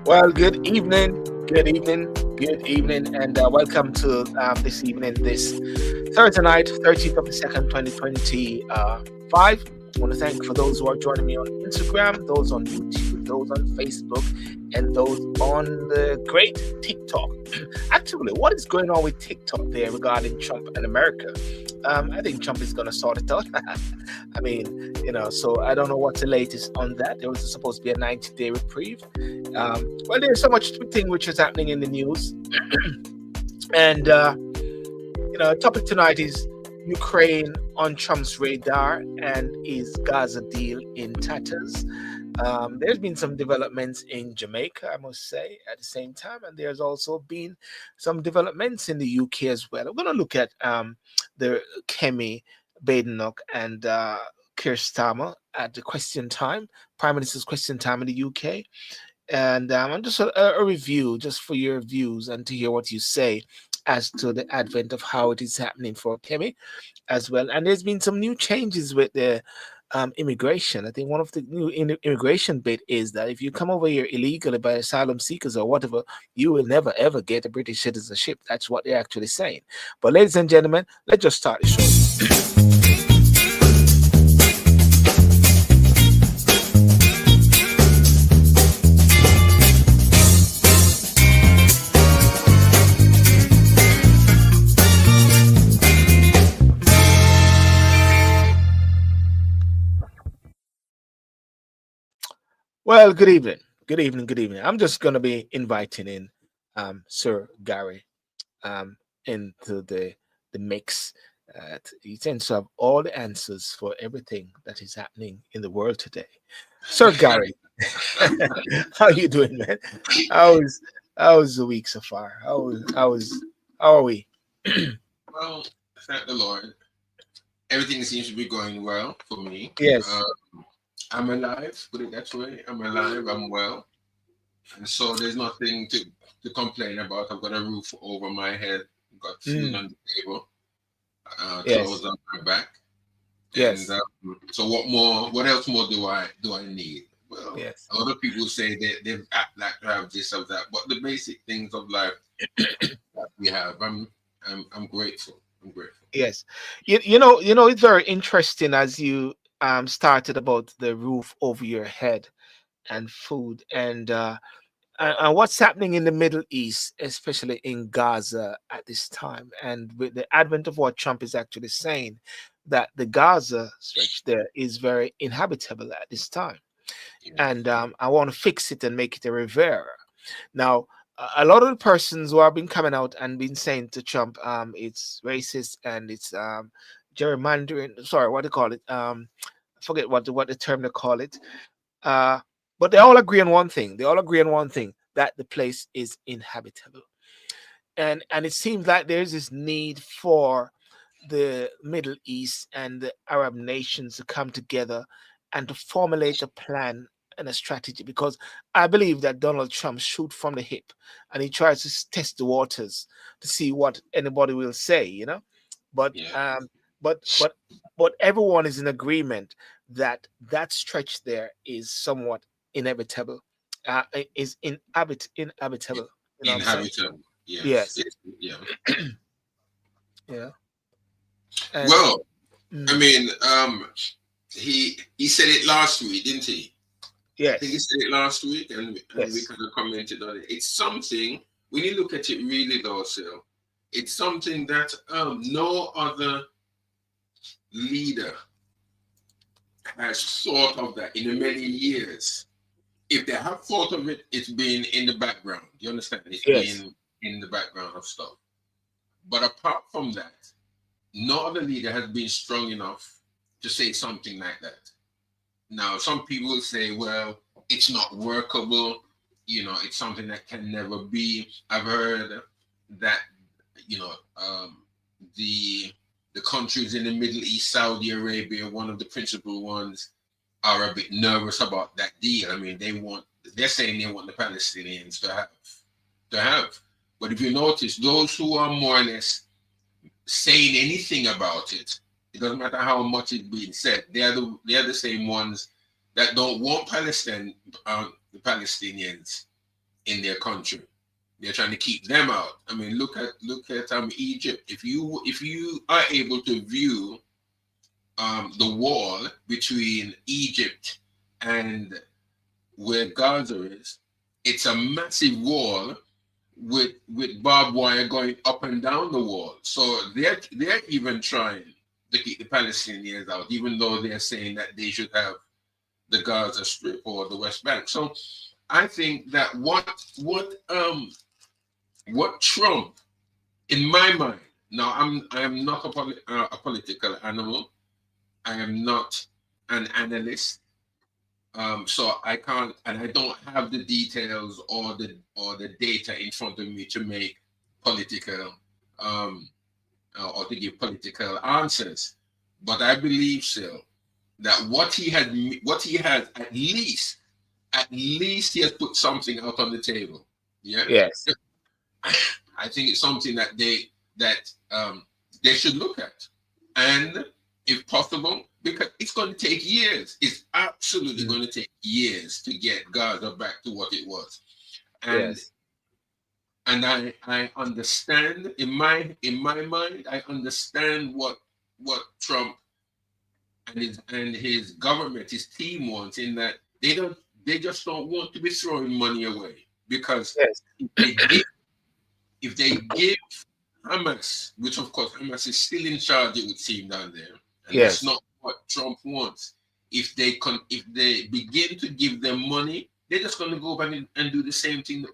Well, good evening, and welcome to this evening, this Thursday night, 13th of the 2nd, 2025. I want to thank for those who are joining me on Instagram, those on YouTube, those on Facebook, and those on the great TikTok. Actually, what is going on with TikTok there regarding Trump and America? I think Trump is going to sort it out. I mean, so I don't know what's the latest on that. There was supposed to be a 90-day reprieve. Well, there's so much thing which is happening in the news. And, topic tonight is Ukraine on Trump's radar and is Gaza deal in tatters. There's been some developments in Jamaica, I must say, at the same time, and there's also been some developments in the UK as well. I'm going to look at the Kemi Badenoch and Keir Starmer at the question time, Prime Minister's question time in the UK. And I'm just a review just for your views and to hear what you say as to the advent of how it is happening for Kemi as well. And there's been some new changes with the immigration. I think one of the new immigration bit is that if you come over here illegally by asylum seekers or whatever, you will never ever get a British citizenship. That's what they're actually saying. But ladies and gentlemen, let's just start the show. Well, good evening. Good evening. Good evening. I'm just going to be inviting in Sir Garry into the mix. He tends to have all the answers for everything that is happening in the world today. Sir Garry, how you doing, man? How's the week so far? How are we? Well, thank the Lord. Everything seems to be going well for me. Yes. I'm alive, put it that way. I'm alive, I'm well. And so there's nothing to complain about. I've got a roof over my head, got food on the table, clothes on my back. Yes. And so what else more do I need? Well, yes. A lot of people say they like to have this or that, but the basic things of life that we have, I'm grateful. I'm grateful. Yes. You know, it's very interesting as you started about the roof over your head and food and what's happening in the Middle East, especially in Gaza at this time, and with the advent of what Trump is actually saying, that the Gaza stretch there is very inhabitable at this time, and I want to fix it and make it a Rivera. Now, a lot of the persons who have been coming out and been saying to Trump, it's racist and it's gerrymandering. Sorry, what do you call it? I forget what the term they call it. But they all agree on one thing. They all agree on one thing, that the place is inhabitable. And it seems like there's this need for the Middle East and the Arab nations to come together and to formulate a plan and a strategy, because I believe that Donald Trump shoot from the hip and he tries to test the waters to see what anybody will say, But but everyone is in agreement that that stretch there is somewhat inevitable, is inhabitable. You know what I'm saying? Inhabitable. Yes. Yeah. Yeah. Well, I mean, he said it last week, didn't he? Yes. I think he said it last week, and we kind of commented on it. It's something, when you look at it really though, Sil, it's something that no other leader has thought of that in many years. If they have thought of it, it's been in the background. You understand? It's been in the background of stuff. But apart from that, no other leader has been strong enough to say something like that. Now, some people say, well, it's not workable. It's something that can never be. I've heard that, the countries in the Middle East, Saudi Arabia, one of the principal ones, are a bit nervous about that deal. I mean, they're saying they want the Palestinians to have. But if you notice, those who are more or less saying anything about it, it doesn't matter how much is being said, they're the same ones that don't want the Palestinians in their country. They're trying to keep them out. I mean, look at Egypt. If you are able to view the wall between Egypt and where Gaza is, it's a massive wall with barbed wire going up and down the wall. So they're even trying to keep the Palestinians out, even though they're saying that they should have the Gaza Strip or the West Bank. So I think that what Trump, in my mind, now I am not a political animal. I am not an analyst. So I can't, and I don't have the details or the data in front of me to make political or to give political answers. But I believe still that what he has at least he has put something out on the table. Yeah. Yes. I think it's something that they should look at, and if possible, because it's going to take years. It's absolutely going to take years to get Gaza back to what it was. And and I understand in my mind, I understand what Trump and his government, his team wants, in that they just don't want to be throwing money away, because if they give Hamas, which of course Hamas is still in charge, it would seem, down there, and that's not what Trump wants. If they begin to give them money, they're just going to go back and do the same thing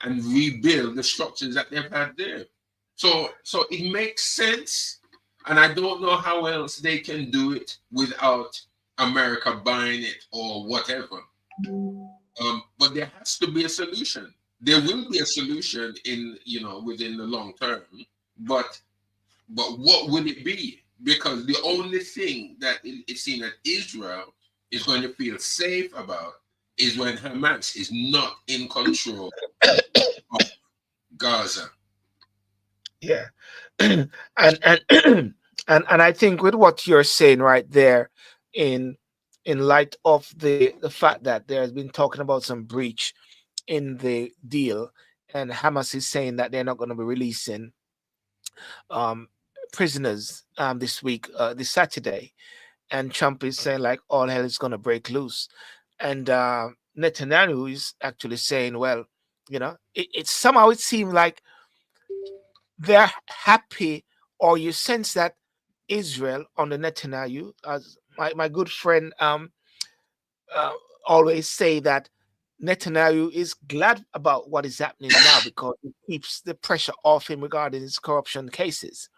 and rebuild the structures that they've had there. So it makes sense, and I don't know how else they can do it without America buying it or whatever. But there has to be a solution. There will be a solution within the long term, but what will it be? Because the only thing that it seems that Israel is going to feel safe about is when Hamas is not in control of Gaza. Yeah, and I think with what you're saying right there, in light of the fact that there has been talking about some breach in the deal, and Hamas is saying that they're not going to be releasing prisoners this week, this Saturday, and Trump is saying like all hell is going to break loose, and Netanyahu is actually saying, well, it somehow it seemed like they're happy, or you sense that Israel under Netanyahu, as my good friend always say, that Netanyahu is glad about what is happening now because it keeps the pressure off him regarding his corruption cases,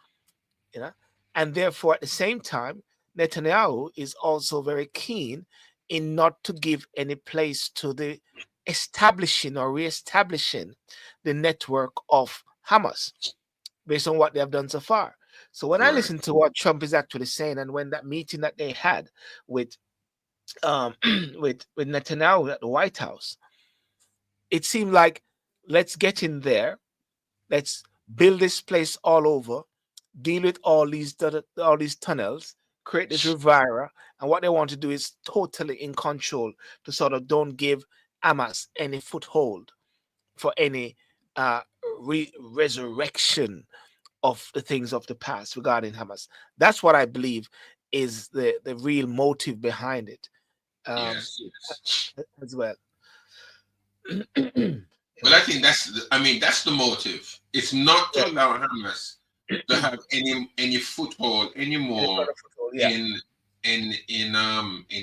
and therefore at the same time Netanyahu is also very keen in not to give any place to the establishing or re-establishing the network of Hamas based on what they have done so far. So when I listen to what Trump is actually saying, and when that meeting that they had with Netanyahu at the White House, it seemed like, let's get in there, let's build this place all over, deal with all these tunnels, create this riviera, and what they want to do is totally in control to sort of don't give Hamas any foothold for any resurrection of the things of the past regarding Hamas. That's what I believe is the real motive behind it. Yes. As well. Well, I think that's the motive. It's not to allow Hamas to have any foothold anymore in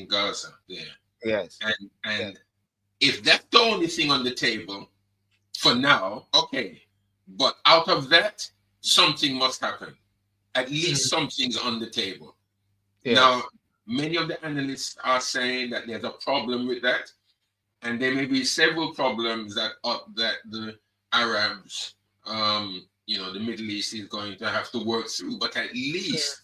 Gaza there. Yes. And if that's the only thing on the table for now, okay. But out of that, something must happen. At least something's on the table. Yes. Now, many of the analysts are saying that there's a problem with that, and there may be several problems that the Arabs, the Middle East is going to have to work through. But at least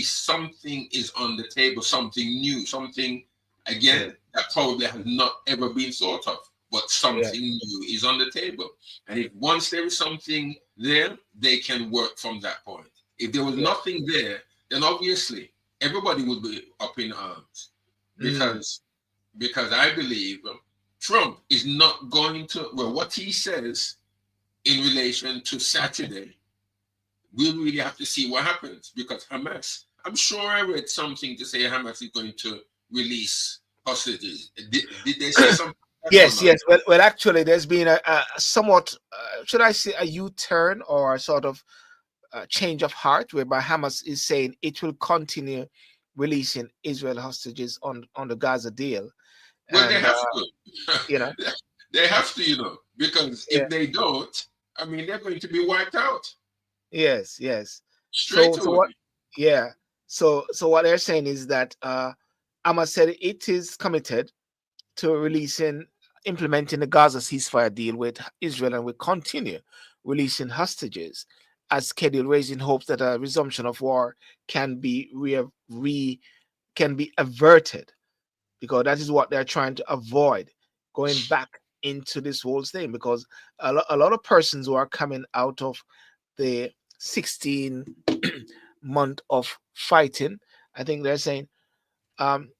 something is on the table, something new, something again that probably has not ever been thought of. But something new is on the table. And if once there is something there, they can work from that point. If there was nothing there, then obviously everybody would be up in arms. Because I believe Trump is not going to, well, what he says in relation to Saturday, we'll really have to see what happens, because Hamas, I'm sure I read something to say Hamas is going to release hostages. Did they say something? Yes, yes. Well, actually, there's been a somewhat, should I say, a U-turn or a sort of change of heart, whereby Hamas is saying it will continue releasing Israel hostages on the Gaza deal. Well, they And have to. you know, They have to, because yeah, if they don't, I mean, they're going to be wiped out yes, yes. straight So what? away. Yeah. So what they're saying is that Hamas said it is committed to releasing, implementing the Gaza ceasefire deal with Israel, and will continue releasing hostages as scheduled, raising hopes that a resumption of war can be can be averted, because that is what they're trying to avoid, going back into this whole thing, because a lot of persons who are coming out of the 16 month of fighting, I think they're saying, um,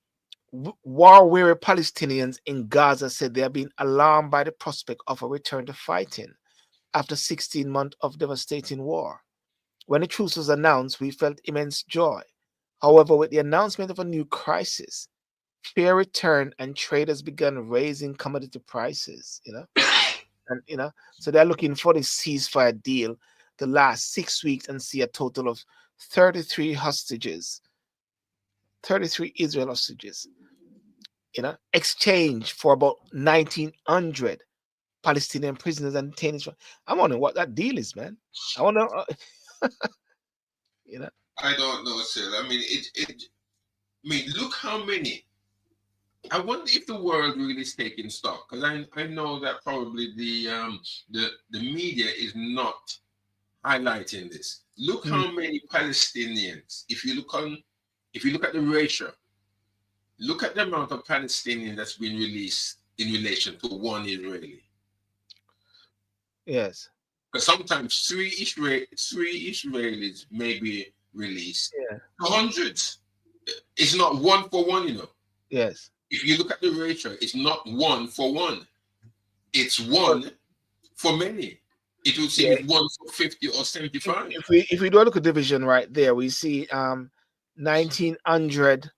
war-weary Palestinians in Gaza said they are being alarmed by the prospect of a return to fighting after 16 months of devastating war. When the truce was announced, we felt immense joy. However, with the announcement of a new crisis, fear returned and traders began raising commodity prices, and so they're looking for the ceasefire deal to last 6 weeks and see a total of 33 hostages, 33 Israel hostages, exchange for about 1,900 Palestinian prisoners and detainees. I'm wondering what that deal is, man. I wonder, you know. I don't know, sir. I mean, I mean, look how many. I wonder if the world really is taking stock, because I know that probably the media is not highlighting this. Look Mm, how many Palestinians. If you look at the ratio, look at the amount of Palestinians that's been released in relation to one Israeli. yes. Because sometimes three Israelis may be released. Yeah. Hundreds. It's not one for one. Yes. If you look at the ratio, it's not one for one. It's But one for many. It would seem yeah, it's one for 50 or 75. if we do a look at division right there, we see 1,900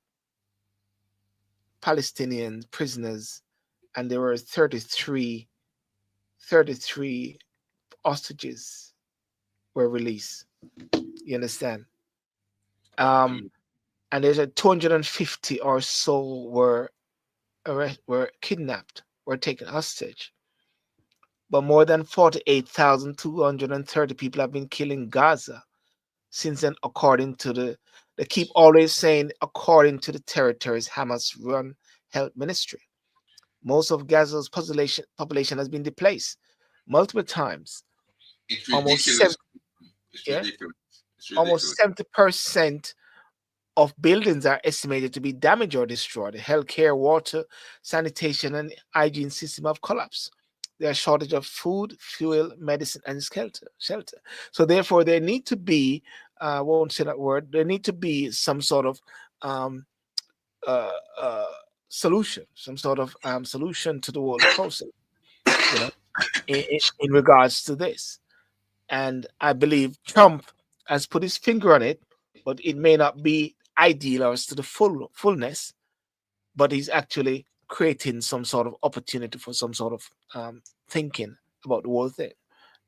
Palestinian prisoners, and there were 33 hostages were released. You understand? I Um, mean, and there's a 250 or so were kidnapped, were taken hostage. But more than 48,230 people have been killed in Gaza since then, according to they keep always saying, according to the territories Hamas run health ministry. Most of Gaza's population has been displaced multiple times. it's Almost ridiculous. 70, It's yeah, ridiculous. It's almost ridiculous. 70% of buildings are estimated to be damaged or destroyed. The healthcare, water, sanitation, and hygiene system have collapsed. There's a shortage of food, fuel, medicine, and shelter. So therefore, there need to be, I won't say that word, there need to be some sort of um, uh, uh, solution, some sort of solution to the whole process, you know, in regards to this. And I believe Trump has put his finger on it, but it may not be ideal or to the fullness, but he's actually creating some sort of opportunity for some sort of thinking about the whole thing,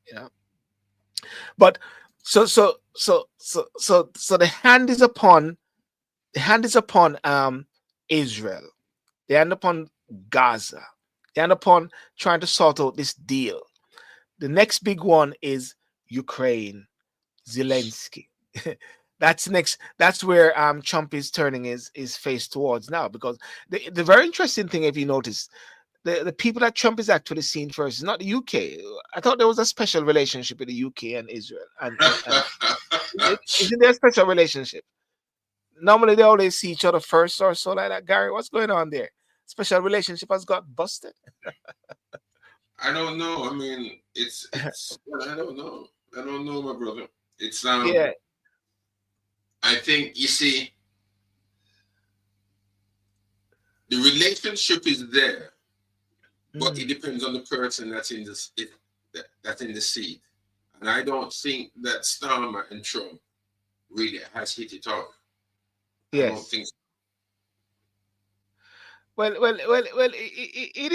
you know. But so the hand is upon Israel. The hand upon Gaza. The hand upon trying to sort out this deal. The next big one is Ukraine, Zelensky. That's next. That's where Trump is turning his face towards now, because the very interesting thing, if you notice, the people that Trump is actually seeing first is not the UK. I thought there was a special relationship with the UK and Israel, and isn't there a special relationship? Normally they always see each other first or so like that. Gary, what's going on there? Special relationship has got busted. I don't know. I mean, it's. Well, I don't know. I don't know, my brother. It's Yeah. I think, you see, the relationship is there, But it depends on the person that's in that's in the seat. And I don't think that Starmer and Trump really has hit it off. I don't think so. Well, it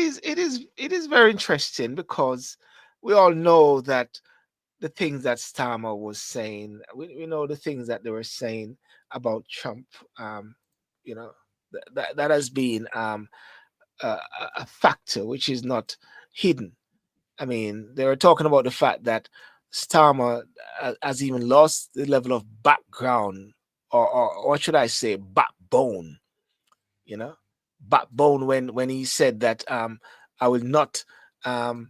is very interesting because we all know that the things that Starmer was saying, we know the things that they were saying about Trump. You know, that has been a factor which is not hidden. I mean, they were talking about the fact that Starmer has even lost the level of background, or what should I say, backbone. You know, backbone when he said that I will not Trump,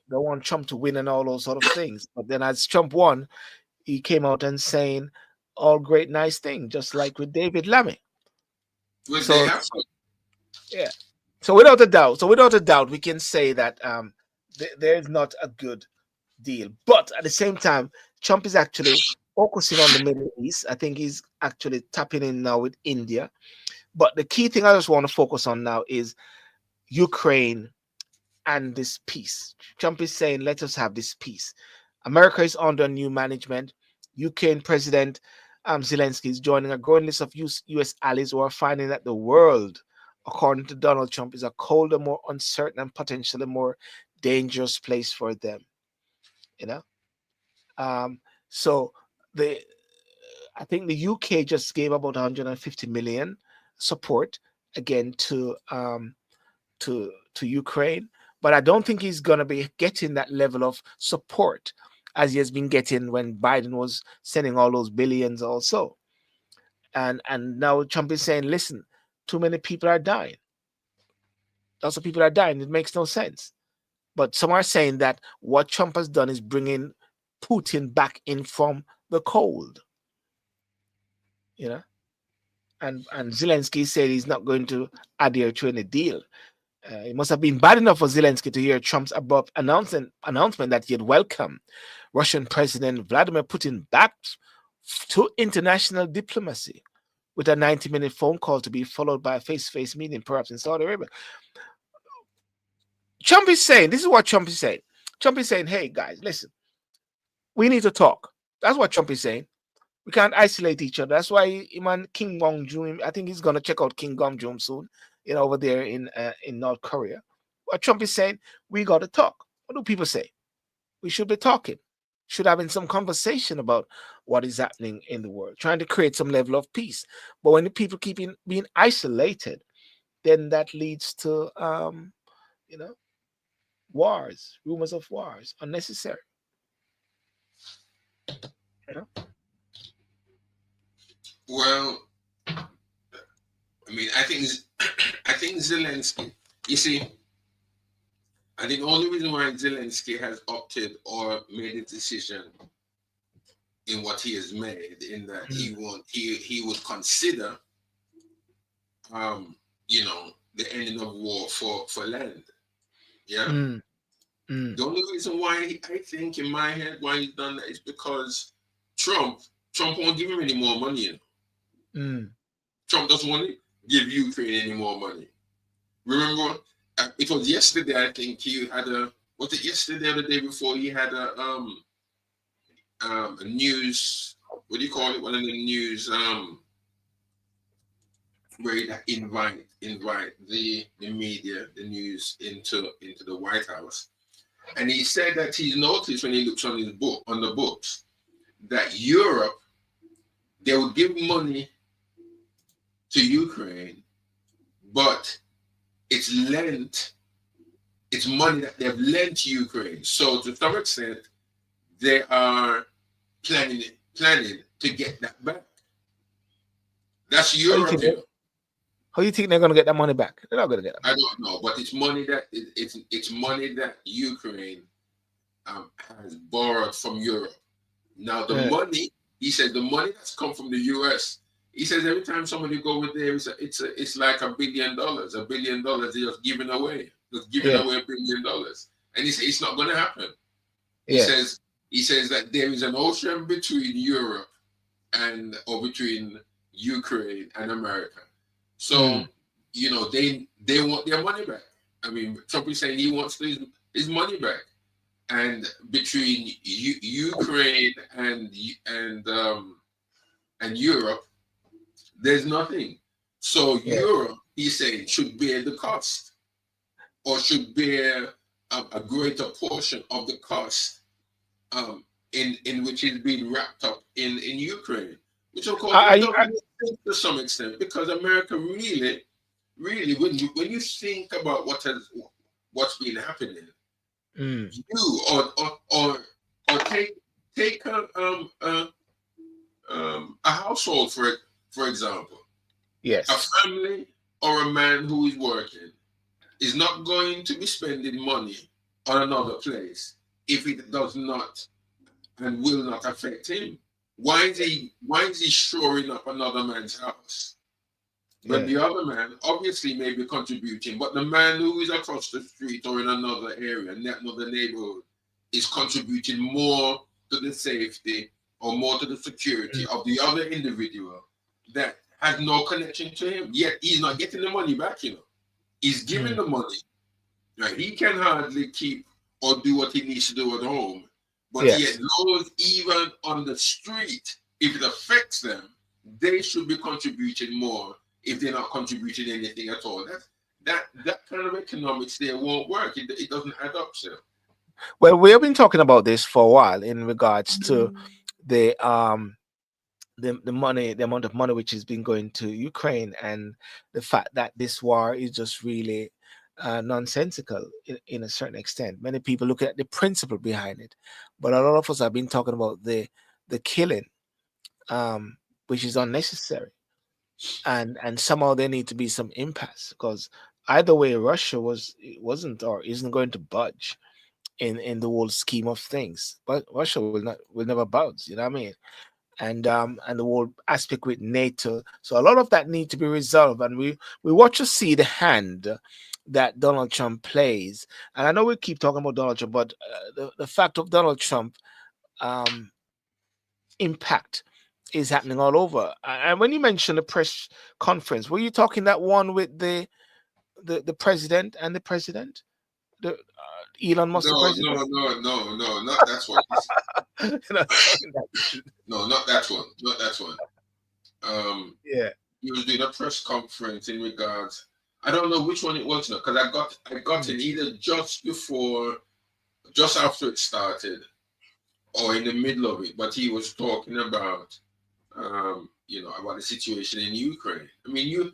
don't want Trump to win and all those sort of things. But then as Trump won, he came out and saying all great nice things, just like with David Lammy. So yeah. So without a doubt, we can say that there is not a good deal. But at the same time, Trump is actually focusing on the Middle East. I think he's actually tapping in now with India. But the key thing I just want to focus on now is Ukraine and this peace. Trump is saying, let us have this peace. America is under new management. Ukraine President Zelensky is joining a growing list of U.S. allies who are finding that the world, according to Donald Trump, is a colder, more uncertain, and potentially more dangerous place for them. You know, so I think the UK just gave about 150 million support again to Ukraine, but I don't think he's going to be getting that level of support as he has been getting when Biden was sending all those billions also. And now Trump is saying, listen, too many people are dying. Lots of people are dying. It makes no sense. But some are saying that what Trump has done is bringing Putin back in from the cold. You know? And Zelensky said he's not going to adhere to any deal. It must have been bad enough for Zelensky to hear Trump's abrupt announcement that he had welcomed Russian President Vladimir Putin back to international diplomacy with a 90-minute phone call to be followed by a face-to-face meeting, perhaps in Saudi Arabia. Trump is saying, this is what Trump is saying. Trump is saying, hey, guys, listen, we need to talk. That's what Trump is saying. We can't isolate each other. That's why Kim Jong-un, I think he's going to check out Kim Jong-un soon, over there in North Korea. What Trump is saying, we got to talk. What do people say? We should be talking. Should have been some conversation about what is happening in the world, trying to create some level of peace. But when the people keep being isolated, then that leads to, wars, rumors of wars, unnecessary. Well, I mean, I think Zelensky, you see, I think the only reason why Zelensky has opted or made a decision in what he has made, in that he would consider, the ending of war for land. Yeah. The only reason why I think in my head why he's done that is because Trump won't give him any more money. Trump doesn't want to give Ukraine any more money. Remember, it was yesterday. I think he had was it yesterday or the day before? He had a news. What do you call it? One of the news where he invite the media, the news into the White House, and he said that he's noticed when he looks on the books that Europe, they would give money to Ukraine, but it's money that they've lent to Ukraine. So to some extent, they are planning to get that back. That's Europe. How do you think they're going to get that money back? They're not going to get it. I don't know, but it's money that Ukraine has borrowed from Europe. Now the money, he said, the money that's come from the US. He says every time somebody go with there, it's like $1 billion. $1 billion they're just giving away. Just giving away $1 billion. And he says it's not going to happen. He says that there is an ocean between Europe or between Ukraine and America. So, they want their money back. I mean, Trump is saying he wants his money back. And between Ukraine and Europe, there's nothing. So Europe, he's saying, should bear the cost, or should bear a greater portion of the cost, in which is being wrapped up in Ukraine, which of course it doesn't make sense to some extent, because America really, when you think about what's been happening, you or take a household for example. Yes. A family or a man who is working is not going to be spending money on another place if it does not and will not affect him. Why is he shoring up another man's house when the other man obviously may be contributing, but the man who is across the street or in another area, another neighborhood, is contributing more to the safety or more to the security of the other individual that has no connection to him, yet he's not getting the money back, He's giving the money. Right? He can hardly keep or do what he needs to do at home. But yet those even on the street, if it affects them, they should be contributing more if they're not contributing anything at all. That kind of economics there won't work. It doesn't add up, sir. Well, we have been talking about this for a while in regards to the money, the amount of money which has been going to Ukraine, and the fact that this war is just really nonsensical in a certain extent. Many people look at the principle behind it, but a lot of us have been talking about the killing, which is unnecessary, and somehow there need to be some impasse, because either way, Russia wasn't or isn't going to budge in the whole scheme of things. But Russia will never budge. You know what I mean? And the whole aspect with NATO. So a lot of that need to be resolved, and we watch to see the hand that Donald Trump plays. And I know we keep talking about Donald Trump, but the fact of Donald Trump impact is happening all over. And when you mentioned the press conference, were you talking that one with the president and the president? Elon Musk, the president? No, not that one. No, not that one. Not that one. He was doing a press conference in regards. I don't know which one it was now, because I got in either just after it started, or in the middle of it. But he was talking about, about the situation in Ukraine. I mean,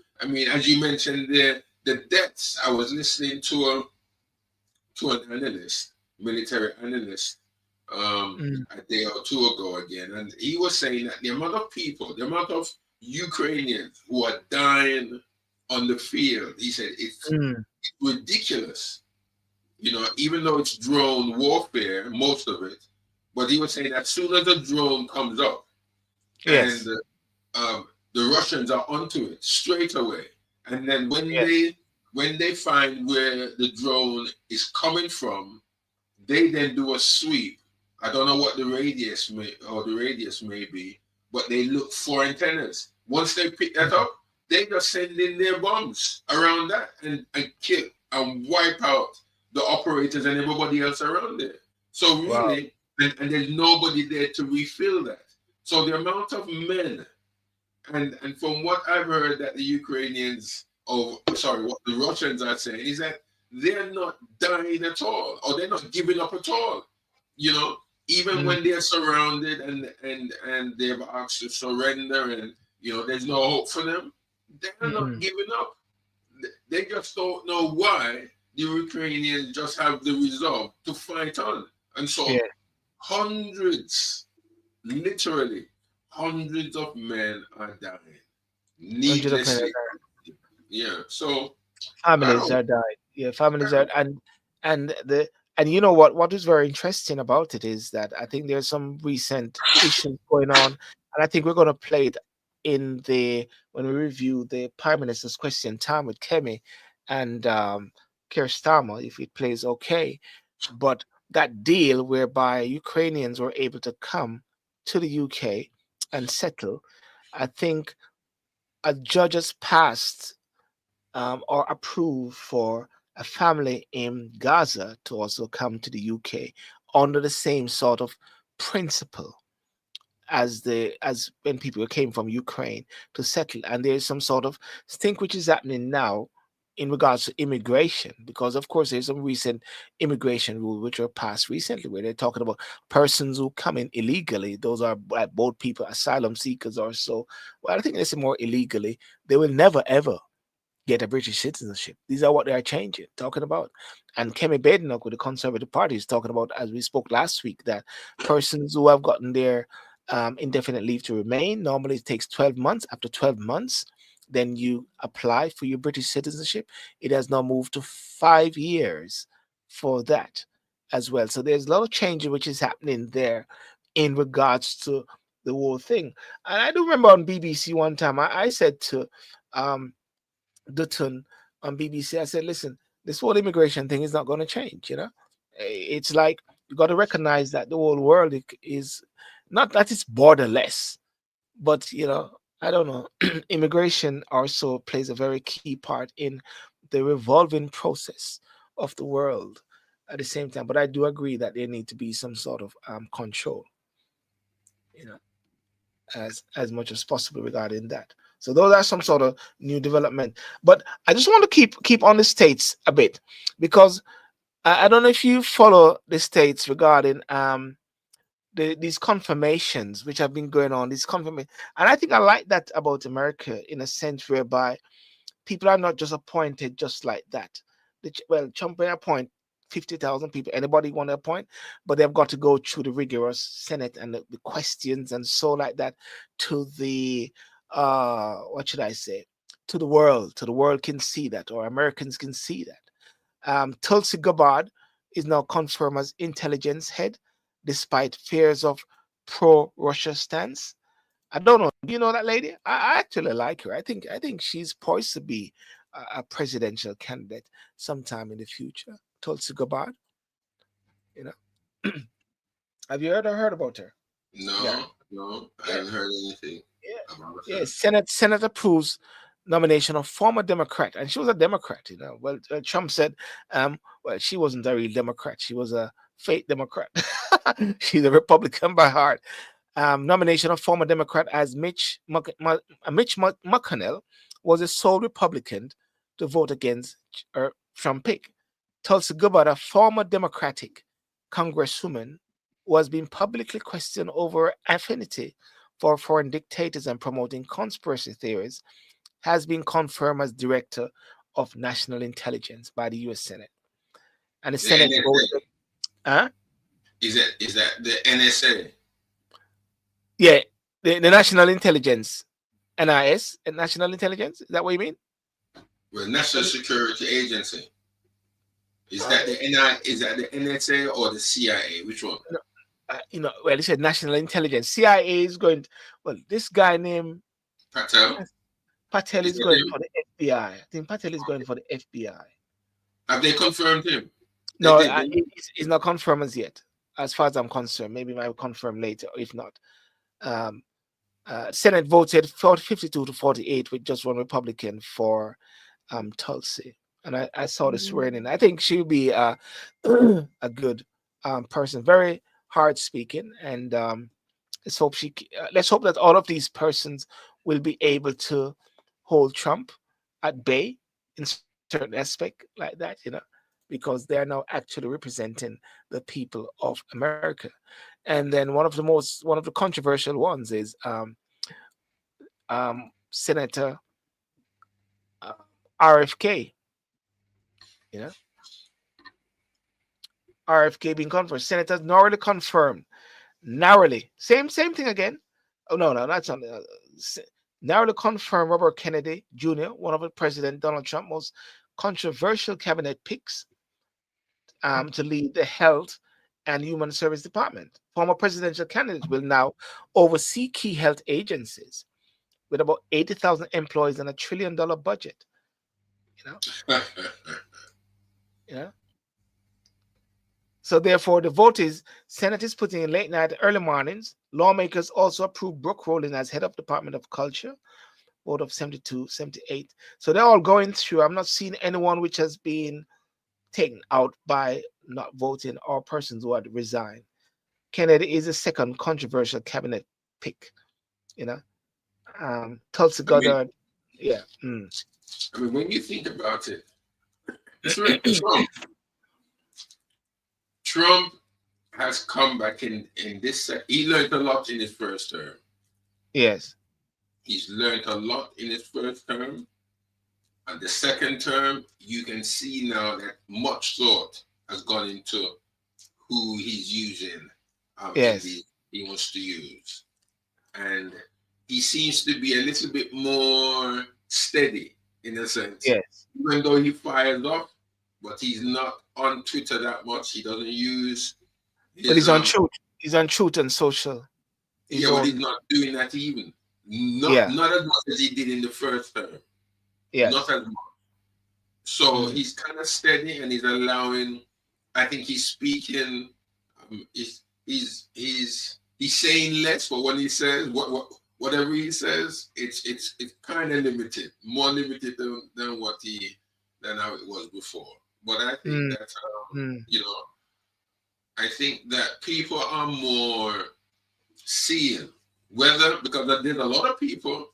as you mentioned, the deaths. I was listening to an analyst, military analyst, a day or two ago again, and he was saying that the amount of Ukrainians who are dying on the field, he said it's ridiculous. Even though it's drone warfare, most of it, but he was saying that as soon as a drone comes up, and the Russians are onto it straight away, and then when they find where the drone is coming from, they then do a sweep. I don't know what the radius may be, but they look for antennas. Once they pick that up, they just send in their bombs around that and kill and wipe out the operators and everybody else around there. So really, and there's nobody there to refill that. So the amount of men, and from what I've heard that the Ukrainians, what the Russians are saying is that they're not dying at all, or they're not giving up at all. Even when they're surrounded and they've asked to surrender, and there's no hope for them, they're not giving up. They just don't know why the Ukrainians just have the resolve to fight on. And so literally hundreds of men are dying. Needlessly. Yeah. So families are dying. Yeah, families are, and you know what is very interesting about it is that I think there's some recent issues going on, and I think we're going to play it when we review the Prime Minister's question time with Kemi and Keir Starmer, if it plays okay. But that deal whereby Ukrainians were able to come to the UK and settle, I think a judge has passed or approved for a family in Gaza to also come to the UK under the same sort of principle as when people came from Ukraine to settle. And there's some sort of stink which is happening now in regards to immigration, because of course there's some recent immigration rules which were passed recently where they're talking about persons who come in illegally. Those are both people, asylum seekers or so. Well, I think they say more illegally. They will never ever get a British citizenship. These are what they are changing, talking about. And Kemi Badenoch with the Conservative Party is talking about, as we spoke last week, that persons who have gotten their indefinite leave to remain, normally it takes 12 months. After 12 months, then you apply for your British citizenship. It has now moved to 5 years for that as well. So there's a lot of change which is happening there in regards to the whole thing. And I do remember on BBC one time, I said to Dutton on BBC, I said, listen, this whole immigration thing is not going to change, you know? It's like you got to recognize that the whole world is not that it's borderless, but, you know, I don't know, immigration also plays a very key part in the revolving process of the world at the same time. But I do agree that there need to be some sort of control, you know, as much as possible regarding that. So those are some sort of new development. But I just want to keep on the states a bit, because I don't know if you follow the states regarding these confirmations which have been going on. These confirmation, and I think I like that about America in a sense whereby people are not just appointed just like that. Well, Trump may appoint 50,000 people, anybody want to appoint, but they've got to go through the rigorous Senate and the questions and so like that to the what should I say, to the world. So the world can see that, or Americans can see that. Tulsi Gabbard is now confirmed as intelligence head, despite fears of pro-Russia stance. I don't know. Do you know that lady? I actually like her. I think she's poised to be a presidential candidate sometime in the future. Tulsi Gabbard. You know, have you heard about her? No, no, I haven't heard anything about her. Yeah. Senate approves nomination of former Democrat, and she was a Democrat. You know, well, Trump said, well, she wasn't a real Democrat. She was a fake Democrat. She's a Republican by heart. Nomination of former Democrat as Mitch McConnell was the sole Republican to vote against Trump pick. Tulsi Gabbard, a former Democratic congresswoman, was being publicly questioned over her affinity for foreign dictators and promoting conspiracy theories, has been confirmed as Director of National Intelligence by the U.S. Senate. And the Senate voted. Huh? Is that the NSA? Yeah, the National Intelligence, NIS, National Intelligence. Is that what you mean? Well, National Security Agency. Is that the NI? Is that the NSA or the CIA? Which one? Well, it said National Intelligence. CIA is going. Well, this guy named Patel is going for the FBI. I think Patel is going for the FBI. Have they confirmed him? No, it's not confirmed as yet, as far as I'm concerned. Maybe I will confirm later, if not. Senate voted 52 to 48 with just one Republican for Tulsi. And I saw the swearing in. I think she'll be a good person, very hard speaking, and let's hope that all of these persons will be able to hold Trump at bay in certain aspect like that, because they are now actually representing the people of America. And then one of the controversial ones is Senator RFK. RFK being confirmed. Senators narrowly confirmed. Narrowly. Same thing again. Oh, no, that's on narrowly confirmed Robert Kennedy Jr., one of the President Donald Trump's most controversial cabinet picks to lead the Health and Human Service Department. Former presidential candidates will now oversee key health agencies with about 80,000 employees and $1 trillion budget. So therefore, the vote is Senate is putting in late night, early mornings. Lawmakers also approved Brooke Rollins as head of Department of Culture. Vote of 72, 78. So they're all going through. I'm not seeing anyone which has been taken out by not voting or persons who had resigned. Kennedy is the second controversial cabinet pick. You know, Tulsi I mean, Gabbard. Yeah. when you think about it, Trump has come back in this. He learned a lot in his first term. Yes. He's learned a lot in his first term. And the second term, you can see now that much thought has gone into who he's using Yes. he wants to use. And he seems to be a little bit more steady in a sense. Yes. Even though he fires off, but he's not on Twitter that much. He doesn't use But he's on truth. He's on truth and social. But he's not doing that even. Not as much as he did in the first term. Yes. Not as much. So he's kind of steady, and he's allowing. I think he's speaking. He's saying less, but when he says whatever he says, it's kind of limited, more limited than how it was before. But I think that I think that people are more seeing whether, because there's a lot of people.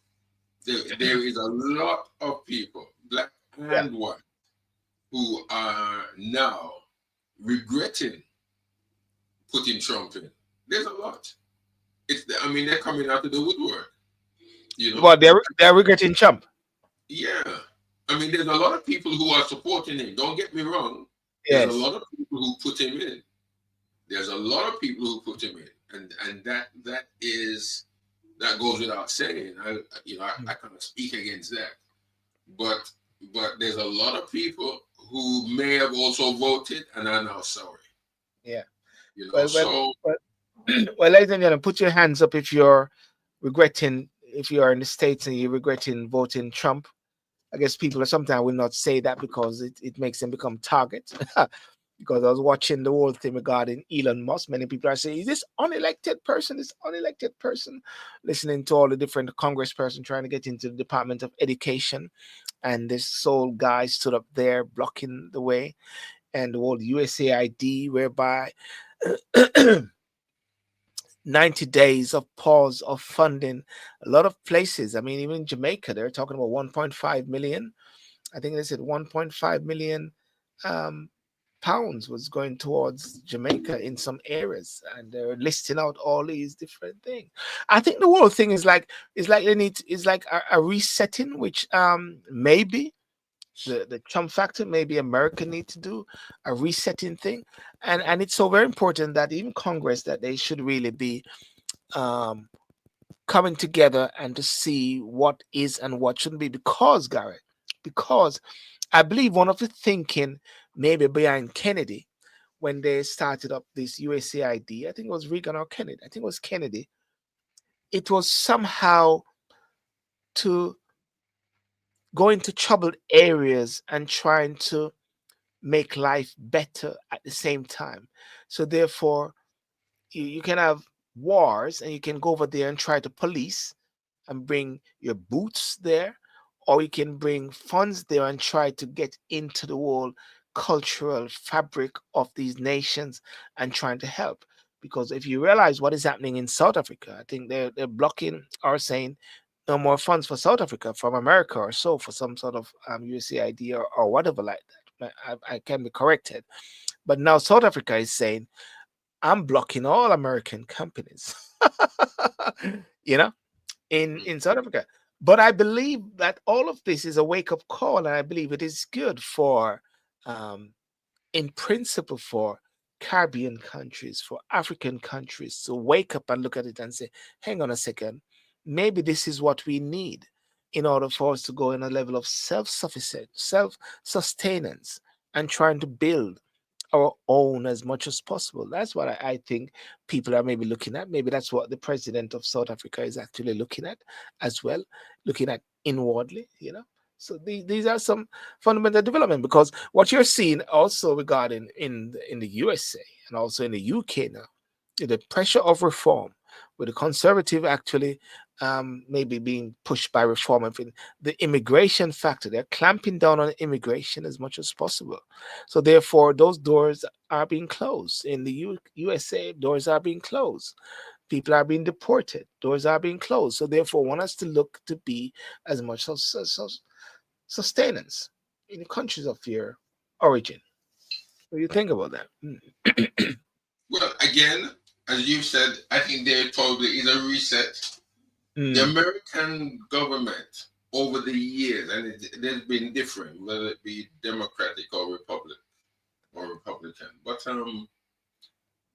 There is a lot of people, black and white, who are now regretting putting Trump in. There's a lot. They're coming out of the woodwork. But they're regretting Trump. Yeah. There's a lot of people who are supporting him. Don't get me wrong. There's a lot of people who put him in. There's a lot of people who put him in. And that goes without saying. I can't speak against that. But there's a lot of people who may have also voted and are now sorry. Yeah. Well, ladies and gentlemen, put your hands up if you're regretting, if you are in the States and you're regretting voting Trump. I guess people sometimes will not say that because it makes them become targets. Because I was watching the whole thing regarding Elon Musk. Many people are saying, is this unelected person? Listening to all the different congressperson trying to get into the Department of Education. And this sole guy stood up there blocking the way. And the whole USAID, whereby 90 days of pause of funding. A lot of places, even Jamaica, they're talking about 1.5 million. I think they said 1.5 million pounds was going towards Jamaica in some areas, and they're listing out all these different things. I think the whole thing is like a resetting, which maybe the Trump factor, maybe America need to do a resetting thing, and it's so very important that even Congress, that they should really be coming together and to see what is and what shouldn't be, because Garrett, because I believe one of the thinking maybe behind Kennedy when they started up this USAID, I think it was Reagan or Kennedy, I think it was Kennedy, it was somehow to go into troubled areas and trying to make life better at the same time. So therefore, you can have wars and you can go over there and try to police and bring your boots there, or you can bring funds there and try to get into the whole cultural fabric of these nations and trying to help. Because if you realize what is happening in South Africa, I think they're blocking or saying no more funds for South Africa from America or so for some sort of USAID or whatever like that. I can be corrected. But now South Africa is saying, I'm blocking all American companies, in South Africa. But I believe that all of this is a wake-up call, and I believe it is good for, in principle, for Caribbean countries, for African countries to wake up and look at it and say, hang on a second, maybe this is what we need in order for us to go in a level of self-sufficient, self-sustenance, and trying to build our own as much as possible. That's what I think people are maybe looking at. Maybe that's what the president of South Africa is actually looking at as well, looking at inwardly, So these are some fundamental development, because what you're seeing also regarding in the USA and also in the UK now, the pressure of reform, with the conservative actually maybe being pushed by reform and the immigration factor. They're clamping down on immigration as much as possible. So therefore, those doors are being closed. In the USA, doors are being closed. People are being deported. Doors are being closed. So therefore, want us to look to be as much as sustenance in the countries of your origin. What do you think about that? Well, again, as you said, I think there probably is a reset. The American government over the years, and there's been different, whether it be Democratic or Republican, but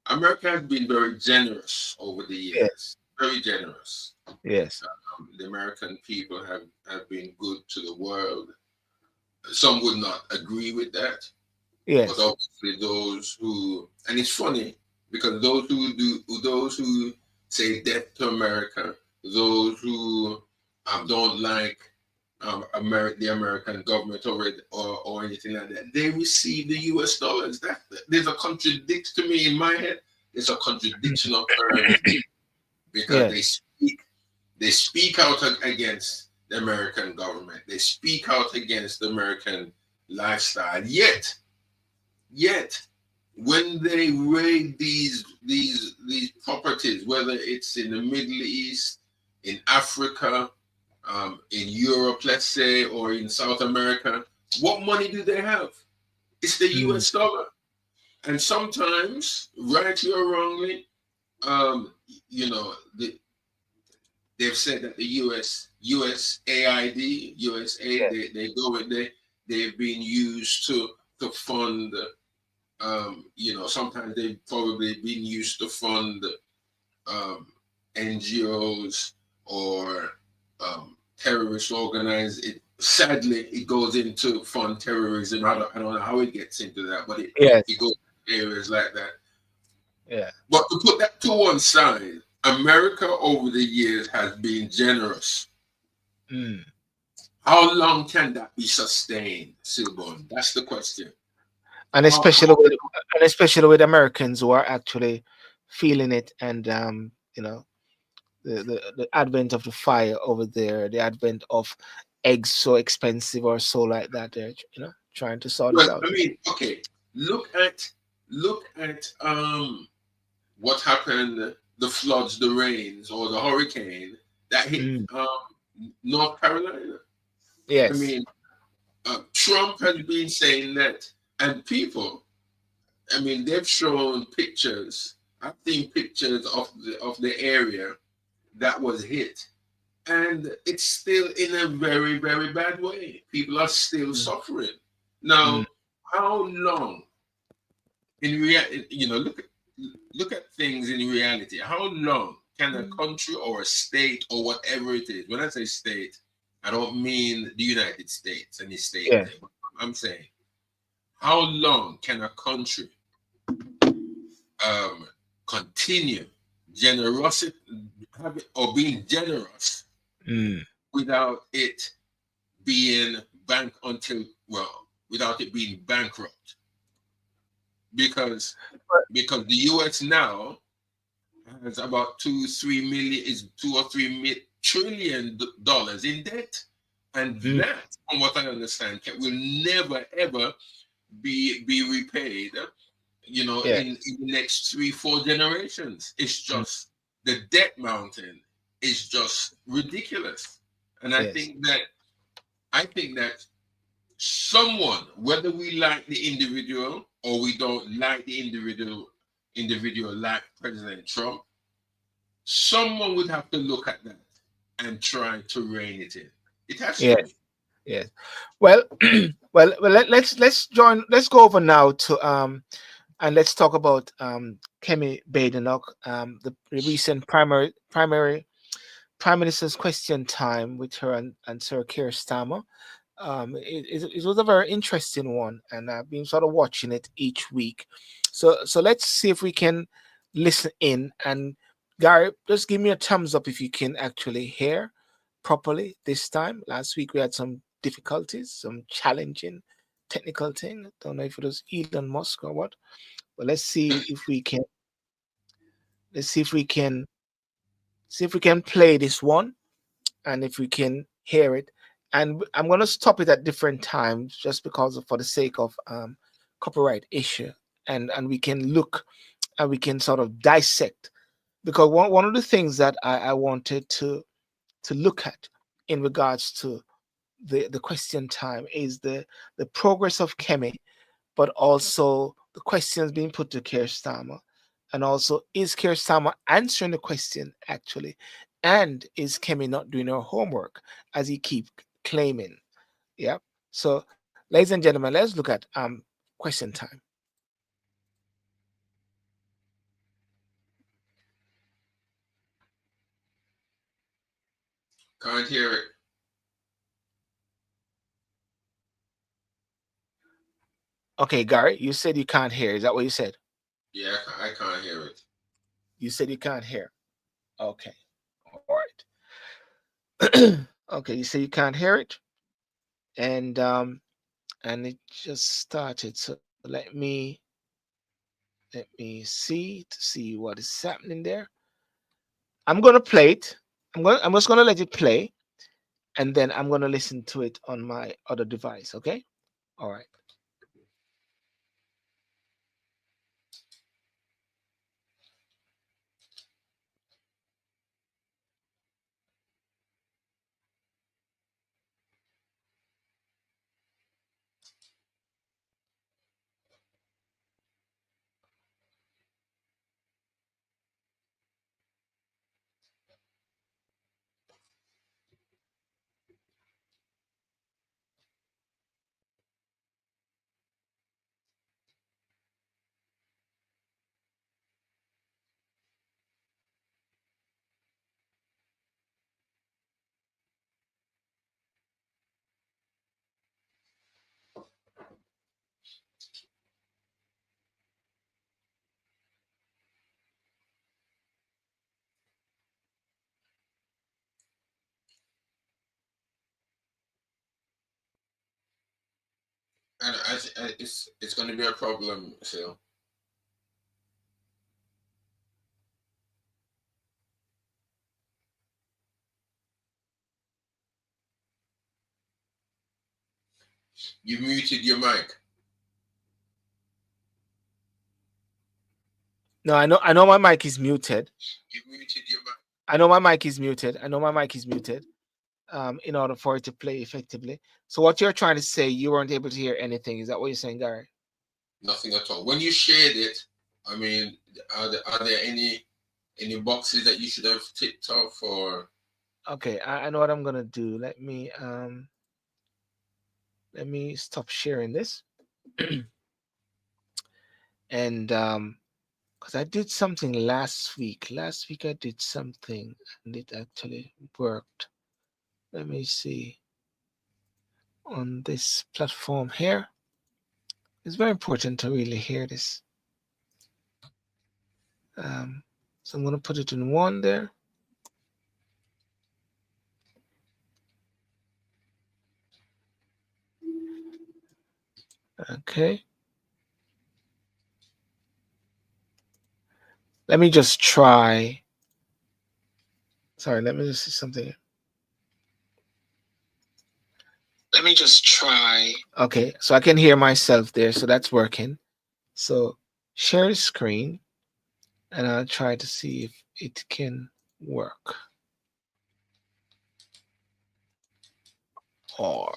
America has been very generous over the Yeah. years, very generous. Yes. The American people have been good to the world. Some would not agree with that, Yes. but obviously those who, and it's funny because those who say death to America, those who don't like the American government or anything like that, they receive the US dollars. There's a contradiction to me in my head. There's a contradiction of terms because they speak out against the American government. They speak out against the American lifestyle. Yet, when they raid these properties, whether it's in the Middle East, in Africa, in Europe, let's say, or in South America, what money do they have? It's the US dollar. And sometimes, rightly or wrongly, they've said that the USAID, they go in there, they've been used to fund, sometimes they've probably been used to fund NGOs or terrorist organized. Sadly, it goes into fund terrorism. I don't know how it gets into that, but it goes to areas like that. Yeah. But to put that to one side, America over the years has been generous. How long can that be sustained, Sylbourne? That's the question. And especially with Americans who are actually feeling it, and the advent of the fire over there, the advent of eggs so expensive or so like that, they're trying to sort it out. I mean, okay, look at what happened, the floods, the rains, or the hurricane that hit North Carolina. Yes. I mean, Trump has been saying that, and people, I mean, they've shown pictures. I've seen pictures of the area that was hit, and it's still in a very, very bad way. People are still suffering. Now, how long? In reality, look at things in reality. How long can a country or a state or whatever it is? When I say state, I don't mean the United States, any state. Yeah. I'm saying, how long can a country continue generosity or being generous without it being without it being bankrupt? Because the US now has about 2 or 3 trillion dollars in debt, and that, from what I understand, will never ever be repaid. In the next 3-4 generations. It's just the debt mountain is just ridiculous, and I think that someone, whether we like the individual or we don't like the individual like President Trump, someone would have to look at that and try to rein it in. It has to be. Yes. Well, let's go over now to and let's talk about Kemi Badenoch, the recent primary Prime Minister's question time with her and Sir Keir Starmer. It was a very interesting one, and I've been sort of watching it each week. So let's see if we can listen in. And Garry, just give me a thumbs up if you can actually hear properly this time. Last week we had some difficulties, some challenging technical thing. Don't know if it was Elon Musk or what, but let's see if we can see if we can play this one and if we can hear it. And I'm going to stop it at different times just because for the sake of copyright issue. And we can look and we can sort of dissect, because one of the things that I wanted to look at in regards to the question time is the progress of Kemi, but also the questions being put to Keir Starmer, and also is Keir Starmer answering the question actually, and is Kemi not doing her homework as he keep claiming? Yeah. So, ladies and gentlemen, let's look at question time. Can't hear it. Okay, Garry, you said you can't hear. Is that what you said? Yeah, I can't hear it. You said you can't hear. Okay. All right. Okay, you say you can't hear it, and it just started. So let me see to see what is happening there. I'm gonna play it. I'm just gonna let it play, and then I'm gonna listen to it on my other device. Okay. All right. And it's going to be a problem, Phil. You muted your mic. No, I know my mic is muted. You muted your mic. I know my mic is muted. I know my mic is muted. In order for it to play effectively. So what you're trying to say, you weren't able to hear anything. Is that what you're saying, Garry? Nothing at all. When you shared it, I mean, are there any boxes that you should have ticked off or? Okay, I know what I'm gonna do. Let me stop sharing this. And because I did something last week. Last week I did something and it actually worked. Let me see. On this platform here, it's very important to really hear this. So I'm going to put it in one there. Okay. Let me just try. Sorry, let me just see something. Let me just try. Okay, so I can hear myself there, so that's working. So share the screen, and I'll try to see if it can work. Or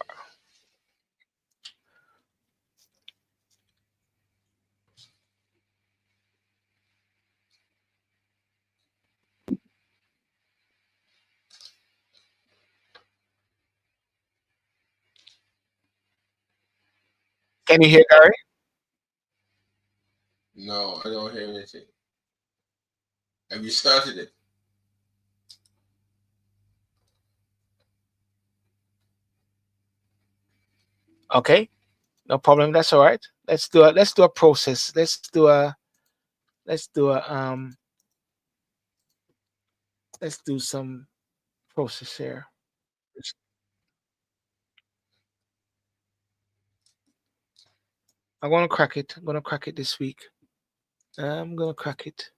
can you hear Garry? No, I don't hear anything. Have you started it? Okay, no problem. That's all right. Let's do a process. Let's do some process here. I'm gonna crack it. I'm gonna crack it this week. I'm gonna crack it.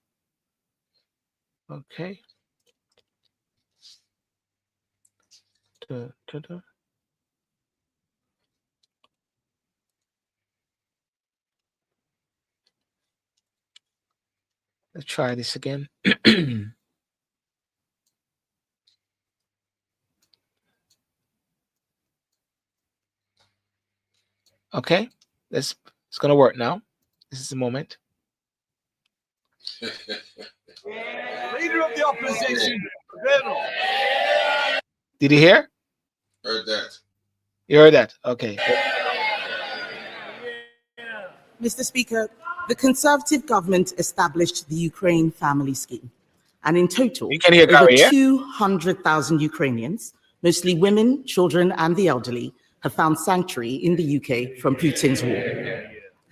Okay. Let's try this again. Okay, it's going to work now. This is the moment. Leader of the opposition. Did you hear? Heard that. You heard that? Okay. Mr. Speaker, the Conservative government established the Ukraine Family Scheme. And in total, you can hear over Garry, 200,000 Ukrainians, mostly women, children, and the elderly, have found sanctuary in the UK from Putin's war.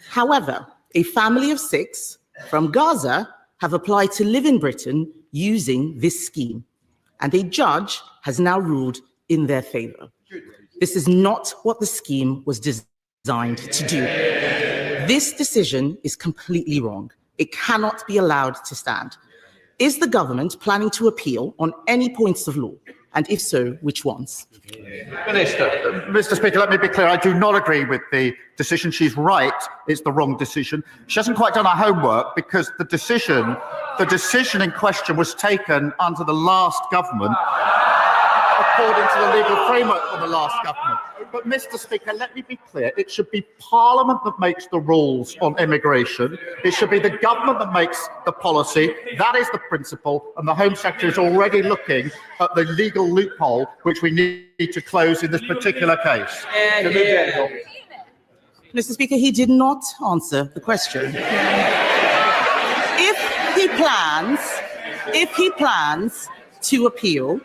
However, a family of 6 from Gaza have applied to live in Britain using this scheme, and a judge has now ruled in their favor. This is not what the scheme was designed to do. This decision is completely wrong. It cannot be allowed to stand. Is the government planning to appeal on any points of law? And if so, which ones? Minister. Mr. Speaker, let me be clear. I do not agree with the decision. She's right. It's the wrong decision. She hasn't quite done her homework because the decision in question was taken under the last government, according to the legal framework of the last government. But, Mr. Speaker, let me be clear. It should be Parliament that makes the rules on immigration. It should be the government that makes the policy. That is the principle, and the Home Secretary is already looking at the legal loophole which we need to close in this particular case. Mr. Speaker, he did not answer the question. If he plans to appeal,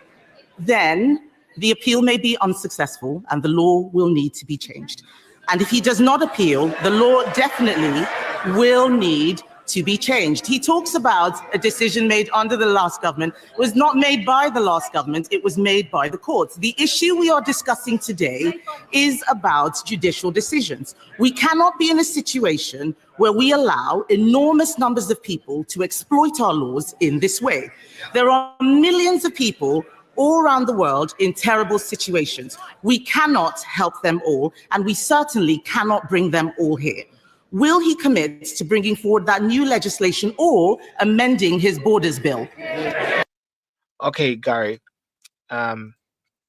then the appeal may be unsuccessful and the law will need to be changed. And if he does not appeal, the law definitely will need to be changed. He talks about a decision made under the last government. It was not made by the last government, it was made by the courts. The issue we are discussing today is about judicial decisions. We cannot be in a situation where we allow enormous numbers of people to exploit our laws in this way. There are millions of people all around the world in terrible situations. We cannot help them all, and we certainly cannot bring them all here. Will he commit to bringing forward that new legislation or amending his borders bill? Okay, Garry,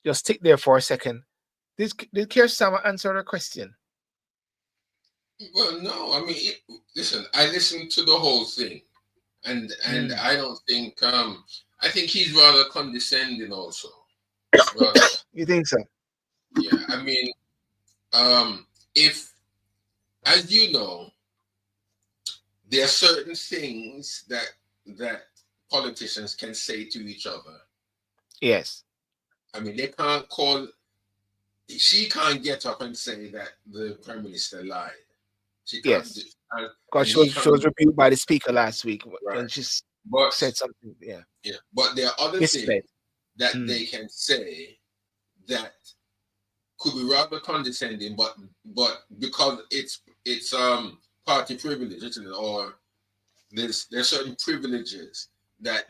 just stick there for a second. Did Keir Starmer answer the question? Well, no. I mean, listen. I listened to the whole thing, and I don't think. I think he's rather condescending, also. You think so? Yeah. I mean, if, as you know, there are certain things that politicians can say to each other. Yes. I mean, they can't call. She can't get up and say that the Prime Minister lied. She can't. Yes. Because she was rebuked by the Speaker last week, right. And she said something. Yeah. Yeah. But there are other things that they can say that could be rather condescending, but because it's party privilege, isn't it? Or there's certain privileges that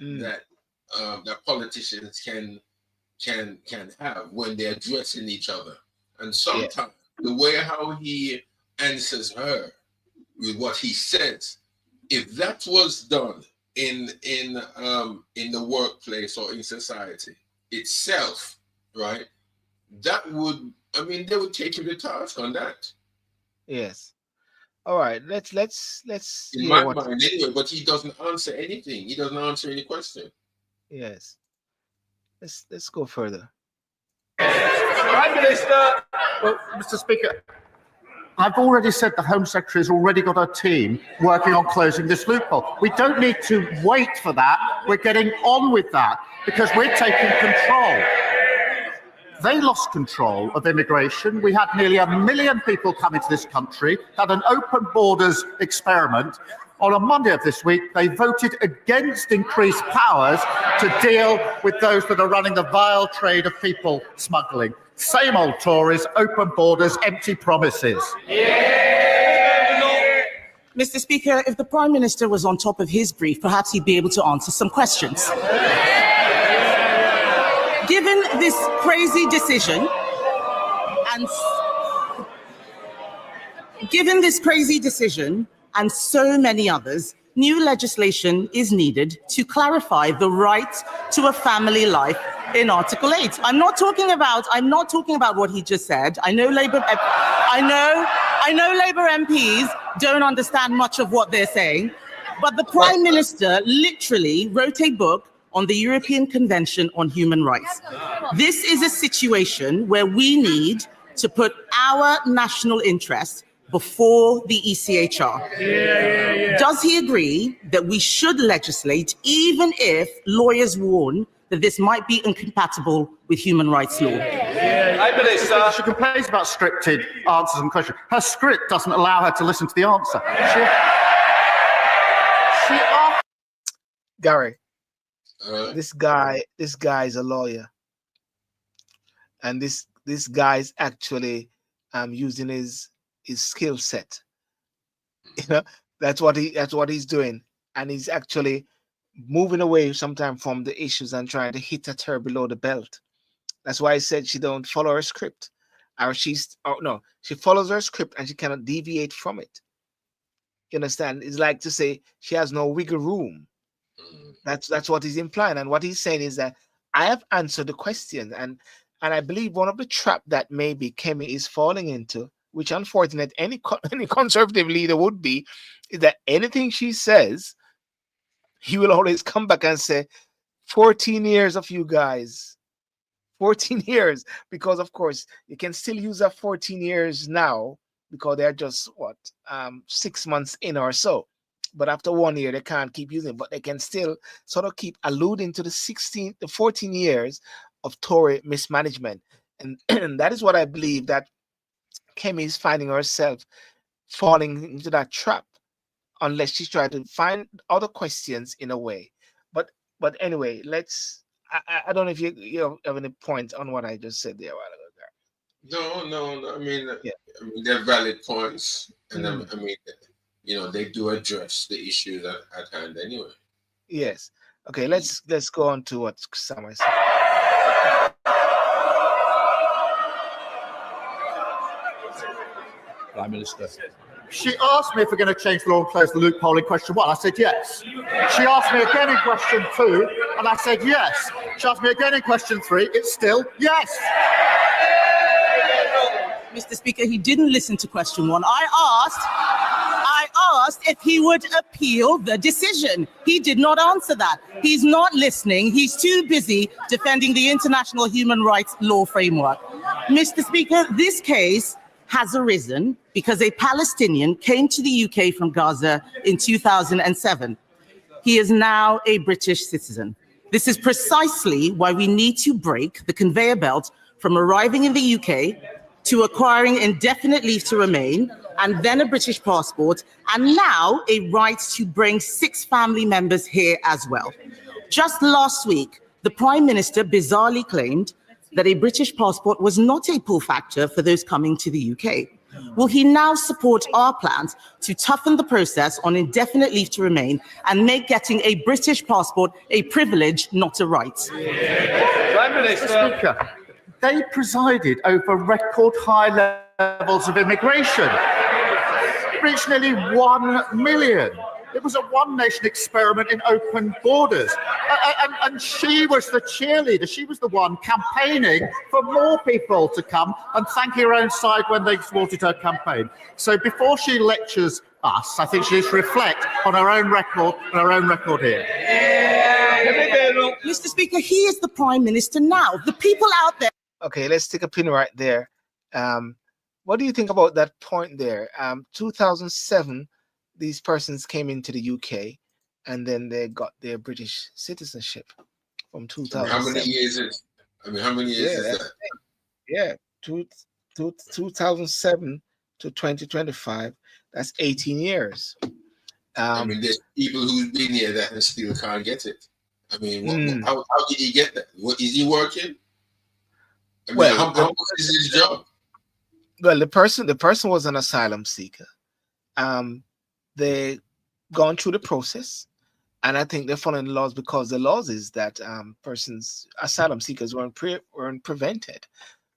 politicians can have when they're addressing each other. And sometimes the way how he answers her with what he says, if that was done in the workplace or in society itself, right, that would, I mean, they would take him to task on that. Yes. All right. Let's in my mind anyway, but he doesn't answer anything. He doesn't answer any question. Yes. Let's go further. Prime Minister. Well, Mr. Speaker, I've already said the Home Secretary has already got a team working on closing this loophole. We don't need to wait for that. We're getting on with that because we're taking control. They lost control of immigration. We had nearly 1 million people come into this country, had an open borders experiment. On a Monday of this week, they voted against increased powers to deal with those that are running the vile trade of people smuggling. Same old Tories, open borders, empty promises. Mr. Speaker, if the Prime Minister was on top of his brief, perhaps he'd be able to answer some questions. given this crazy decision and so many others, new legislation is needed to clarify the right to a family life in Article 8. I'm not talking about what he just said. I know Labour MPs don't understand much of what they're saying, but the Prime Minister literally wrote a book on the European Convention on Human Rights. This is a situation where we need to put our national interests before the ECHR. Does he agree that we should legislate even if lawyers warn that this might be incompatible with human rights law? Prime Minister. She complains about scripted answers and questions. Her script doesn't allow her to listen to the answer. Garry, this guy is a lawyer, and this guy is actually using his skill set. You know, that's what he's doing, and he's actually moving away sometimes from the issues and trying to hit at her below the belt. That's why I said she don't follow her script, or she follows her script and she cannot deviate from it. You understand? It's like to say she has no wiggle room. That's what he's implying, and what he's saying is that I have answered the question, and I believe one of the trap that maybe Kemi is falling into, which unfortunate any conservative leader would be, is that anything she says, he will always come back and say, 14 years of you guys, 14 years, because of course you can still use that 14 years now because they're just 6 months in or so. But after 1 year, they can't keep using it, but they can still sort of keep alluding to the 14 years of Tory mismanagement. And that is what I believe that Kemi is finding herself falling into that trap, unless she's trying to find other questions in a way. But anyway, I don't know if you have any point on what I just said there a while ago. No. I mean, they're valid points, and I mean, they do address the issues at hand anyway. Yes. Okay. Let's go on to what Sam said. Prime Minister. She asked me if we're going to change the law and close the loophole in question 1. I said yes. She asked me again in question 2, and I said yes. She asked me again in question 3. It's still yes. Mr. Speaker, he didn't listen to question 1. I asked if he would appeal the decision. He did not answer that. He's not listening. He's too busy defending the international human rights law framework. Mr. Speaker, this case has arisen because a Palestinian came to the UK from Gaza in 2007. He is now a British citizen. This is precisely why we need to break the conveyor belt from arriving in the UK to acquiring indefinite leave to remain, and then a British passport, and now a right to bring 6 family members here as well. Just last week, the Prime Minister bizarrely claimed that a British passport was not a pull factor for those coming to the UK. Will he now support our plans to toughen the process on indefinite leave to remain and make getting a British passport a privilege, not a right? Prime Minister. Speaker, they presided over record high levels of immigration, reached nearly 1 million. It was a one-nation experiment in open borders. And she was the cheerleader. She was the one campaigning for more people to come and thanking her own side when they thwarted her campaign. So before she lectures us, I think she needs to reflect on her own record and her own record here. Mr. Speaker, he is the Prime Minister now. The people out there. Okay, let's take a pin right there. What do you think about that point there? 2007, these persons came into the UK, and then they got their British citizenship from 2007. How many years is? How many years is that? Yeah, 2007 to 2025. That's 18 years. There's people who've been here that still can't get it. How did he get that? Is he working? How is his job? Well, the person was an asylum seeker. They gone through the process. And I think they're following the laws because the laws is that asylum seekers weren't prevented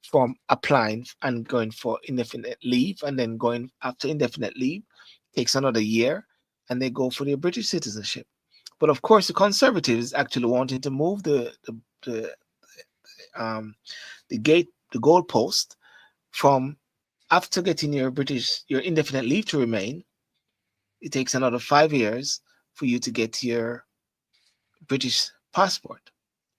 from applying and going for indefinite leave, and then going after indefinite leave takes another year, and they go for their British citizenship. But of course, the Conservatives actually wanted to move the goalpost from after getting your indefinite leave to remain. It takes another 5 years for you to get your British passport.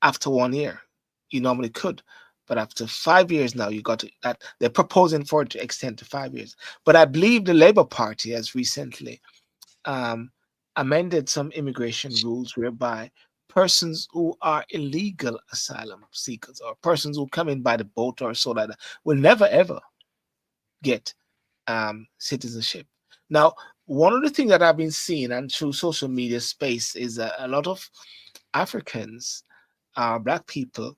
After 1 year, you normally could, but after 5 years now, you got that. They're proposing for it to extend to 5 years. But I believe the Labour Party has recently amended some immigration rules whereby persons who are illegal asylum seekers or persons who come in by the boat or so like that will never ever get citizenship. Now, one of the things that I've been seeing and through social media space is a lot of Africans, Black people,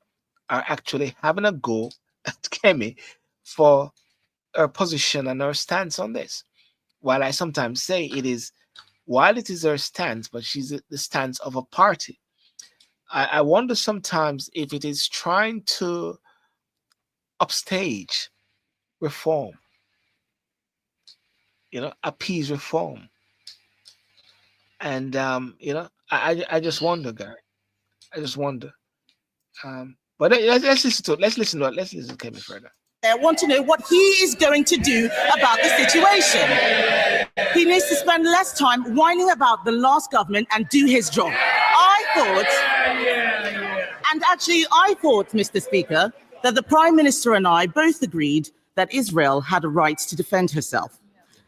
are actually having a go at Kemi for her position and her stance on this. While I sometimes say it is her stance, but she's the stance of a party. I wonder sometimes if it is trying to upstage reform, appease reform. And, I just wonder, Garry. I just wonder. But let's listen to Kemi further. I want to know what he is going to do about the situation. He needs to spend less time whining about the last government and do his job. I thought, Mr. Speaker, that the Prime Minister and I both agreed that Israel had a right to defend herself.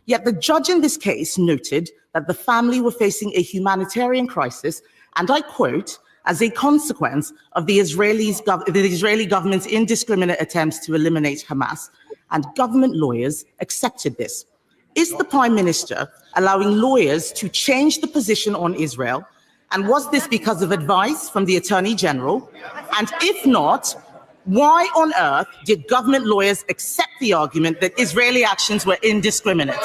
Yet the judge in this case noted that the family were facing a humanitarian crisis, and I quote, as a consequence of the Israeli government's indiscriminate attempts to eliminate Hamas, and government lawyers accepted this. Is the Prime Minister allowing lawyers to change the position on Israel? And was this because of advice from the Attorney General? And if not, why on earth did government lawyers accept the argument that Israeli actions were indiscriminate?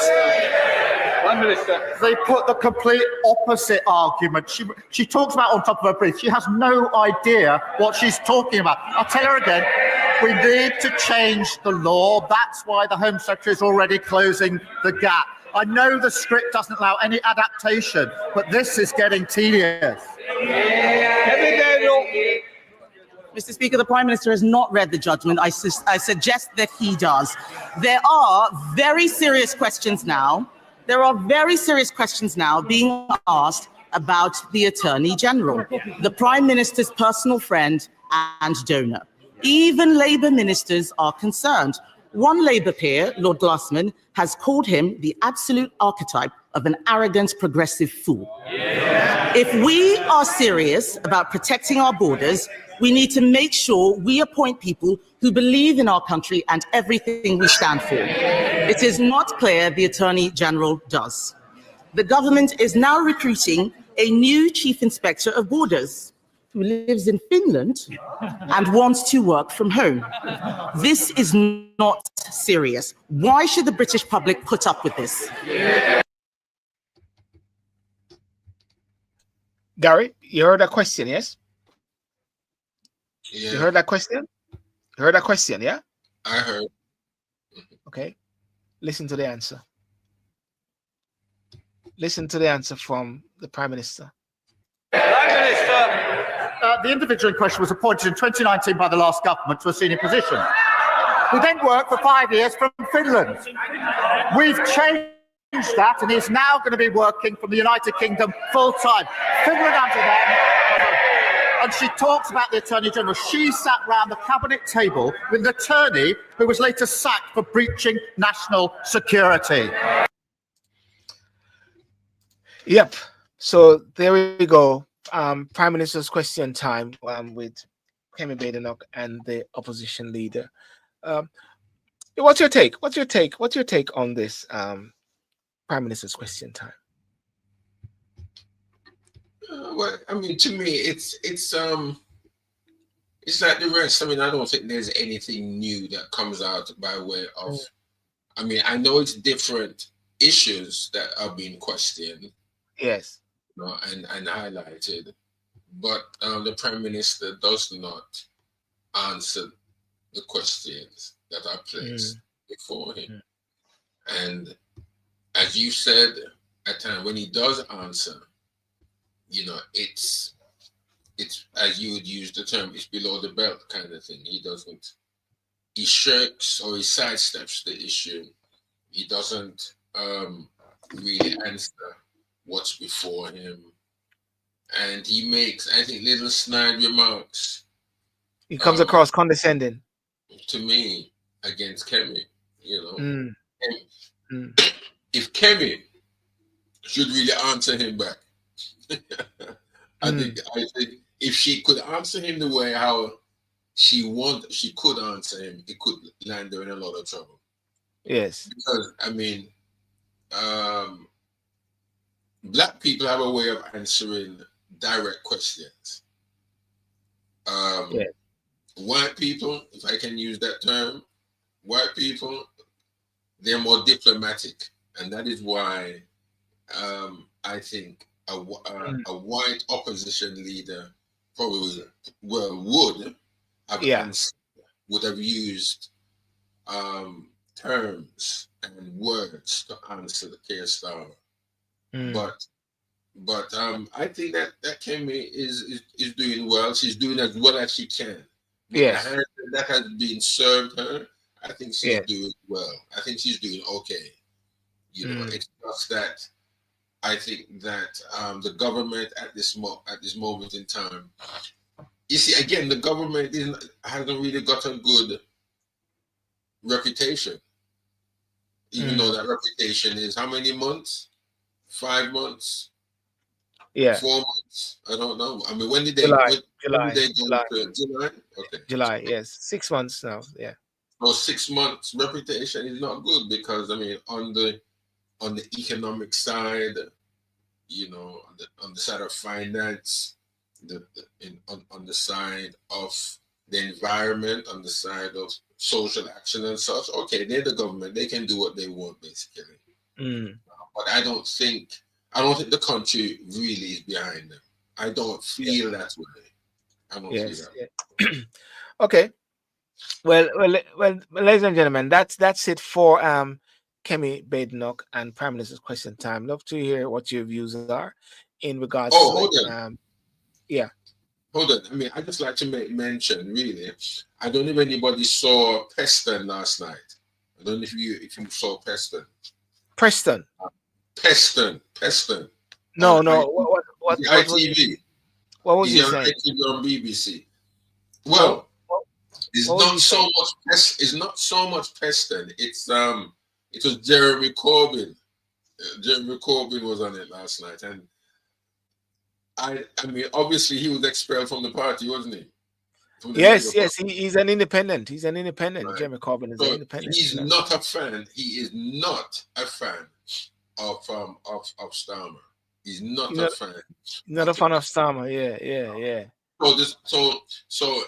Prime Minister. They put the complete opposite argument. She talks about on top of her brief. She has no idea what she's talking about. I'll tell her again. We need to change the law. That's why the Home Secretary is already closing the gap. I know the script doesn't allow any adaptation, but this is getting tedious. Mr. Speaker, the Prime Minister has not read the judgment. I suggest that he does. There are very serious questions now. There are very serious questions now being asked about the Attorney General, the Prime Minister's personal friend and donor. Even Labour ministers are concerned. One Labour peer, Lord Glassman, has called him the absolute archetype of an arrogant progressive fool. If we are serious about protecting our borders, we need to make sure we appoint people who believe in our country and everything we stand for. It is not clear the Attorney General does. The government is now recruiting a new Chief Inspector of Borders who lives in Finland and wants to work from home. This is not serious. Why should the British public put up with this? Garry, you heard that question, yes? Yeah. You heard that question? You heard that question, yeah? I heard. Okay. Listen to the answer. Listen to the answer from the Prime Minister. Prime Minister. The individual in question was appointed in 2019 by the last government to a senior position. He then worked for 5 years from Finland. We've changed that, and he's now going to be working from the United Kingdom full-time. Finland under them. And she talks about the Attorney General. She sat round the cabinet table with an attorney who was later sacked for breaching national security. Yep. So there we go. Prime Minister's question time with Kemi Badenoch and the opposition leader. What's your take? What's your take on this Prime Minister's question time? Well, I mean, to me, it's like the rest. I mean, I don't think there's anything new that comes out by way of. I mean, I know it's different issues that are being questioned. Yes. know, and highlighted. But the Prime Minister does not answer the questions that are placed before him. And as you said, at times when he does answer, you know, it's as you would use the term, it's below the belt kind of thing. He shirks or he sidesteps the issue. He doesn't really answer what's before him. And he makes, I think, little snide remarks. He comes across condescending to me against Kemi, you know. Mm. If Kemi should really answer him back, I think if she could answer him the way how she could answer him, it could land her in a lot of trouble. Yes. Because I mean, black people have a way of answering direct questions. White people, if I can use that term, white people, they're more diplomatic, and that is why I think a white opposition leader probably would have used terms and words to answer the Keir Starmer. But I think that Kemi is doing well. She's doing as well as she can. Yes. The hand that has been served her, I think she's doing well. I think she's doing okay. You know, it's just that I think that the government at this moment in time, you see, again, the government hasn't really got a good reputation. Even though that reputation is how many months? 5 months? 4 months? I don't know. I mean, when did they July. Okay. July, yes. 6 months now. Yeah. So 6 months reputation is not good because I mean on the economic side, you know, on the side of finance, on the side of the environment, on the side of social action and such. Okay, they're the government; they can do what they want, basically. But I don't think the country really is behind them. I don't feel that way. I don't feel that. Yeah. Okay. Well, ladies and gentlemen, that's it for Kemi Badenoch and Prime Minister's Question Time. Love to hear what your views are in regards to hold on. Hold on. I mean, I just like to make mention, really. I don't know if anybody saw Preston last night. I don't know if you saw Preston. Preston. No. What ITV. What was he saying? ITV on BBC. Well, it's not so much Preston. It was Jeremy Corbyn. Jeremy Corbyn was on it last night, and I mean, obviously he was expelled from the party, wasn't he? Yes. He's an independent. He's an independent. Right. Jeremy Corbyn is an independent. He's not a fan. He is not a fan of Starmer. He's not a fan. Not a fan of Starmer. Yeah. So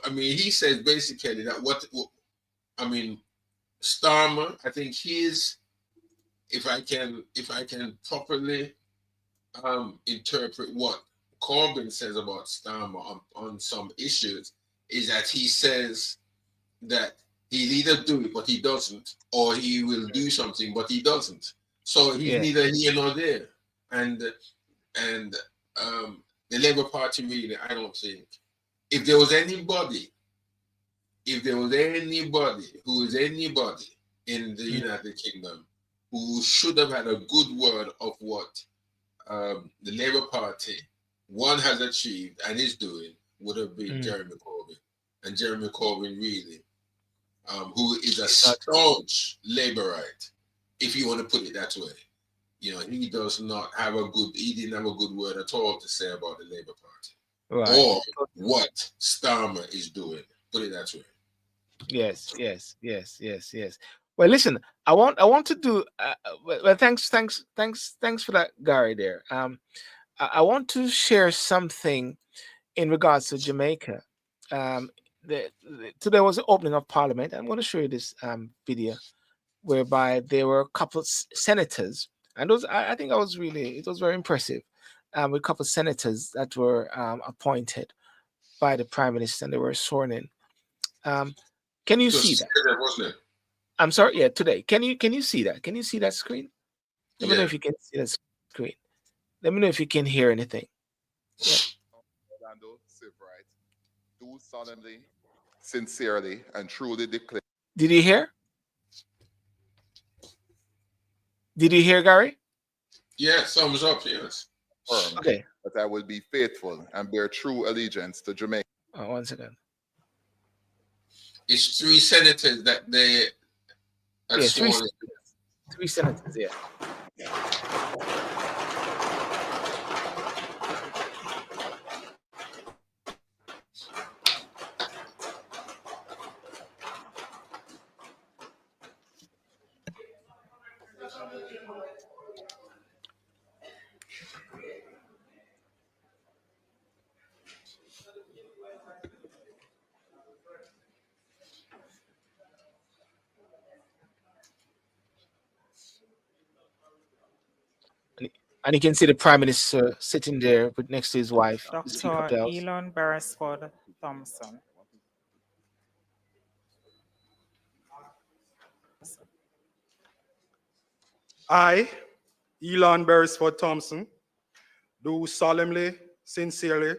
I mean, he says basically that Starmer, I think if I can properly interpret what Corbyn says about Starmer on some issues, is that he says that he'll either do it but he doesn't, or he will do something but he doesn't. So he's neither here nor there. And the Labour Party really, I don't think, if there was anybody who is anybody in the United Kingdom who should have had a good word of what the Labour Party has achieved and is doing, would have been Jeremy Corbyn. And Jeremy Corbyn really, who is a staunch Labourite, if you want to put it that way. You know, he didn't have a good word at all to say about the Labour Party. Right. Or what Starmer is doing. Put it that way. Yes. Well, listen, I want to do thanks for that, Garry, there. I want to share something in regards to Jamaica. Today was the opening of Parliament. I'm going to show you this video whereby there were a couple of senators, and I think it was very impressive. with a couple of senators that were appointed by the Prime Minister, and they were sworn in. Can you see that? Wasn't it? I'm sorry. Yeah, today. Can you see that? Can you see that screen? Let me know Yeah. if you can see that screen. Let me know if you can hear anything. Yeah. Orlando Sydial, do solemnly, sincerely, and truly declare. Did you hear? Did you hear, Garry? Yeah, thumbs up, yes. Okay. That I will be faithful and bear true allegiance to Jamaica. Oh, 1 second. It's 3 senators that they are Yeah, sworn in. 3 senators. Yeah. And you can see the Prime Minister sitting there with next to his wife. Dr. Elon Beresford Thompson. I, Elon Beresford Thompson, do solemnly, sincerely,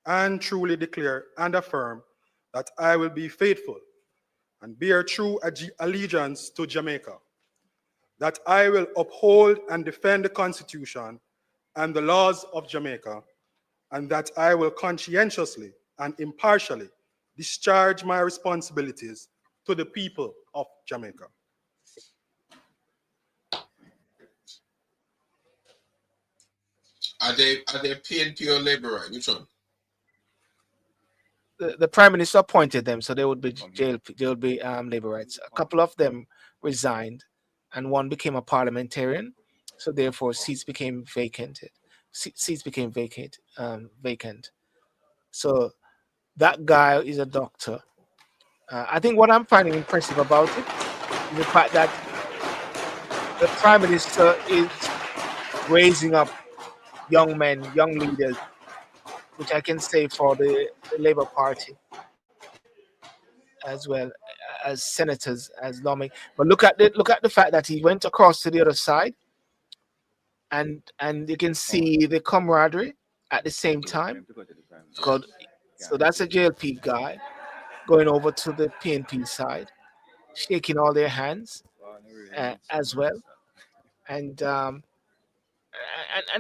and truly declare and affirm that I will be faithful and bear true allegiance to Jamaica, that I will uphold and defend the Constitution and the laws of Jamaica, and that I will conscientiously and impartially discharge my responsibilities to the people of Jamaica. Are they PNP or Labour right? Which one? The Prime Minister appointed them, so they would be Labour rights. A couple of them resigned, and one became a parliamentarian, so therefore seats became vacated. Seats became vacant. So that guy is a doctor. I think what I'm finding impressive about it is the fact that the Prime Minister is raising up young men, young leaders, which I can say for the Labour Party as well, as senators, as lawmakers. But look at the fact that he went across to the other side, and you can see the camaraderie at the same time. So that's a JLP guy going over to the PNP side, shaking all their hands as well, and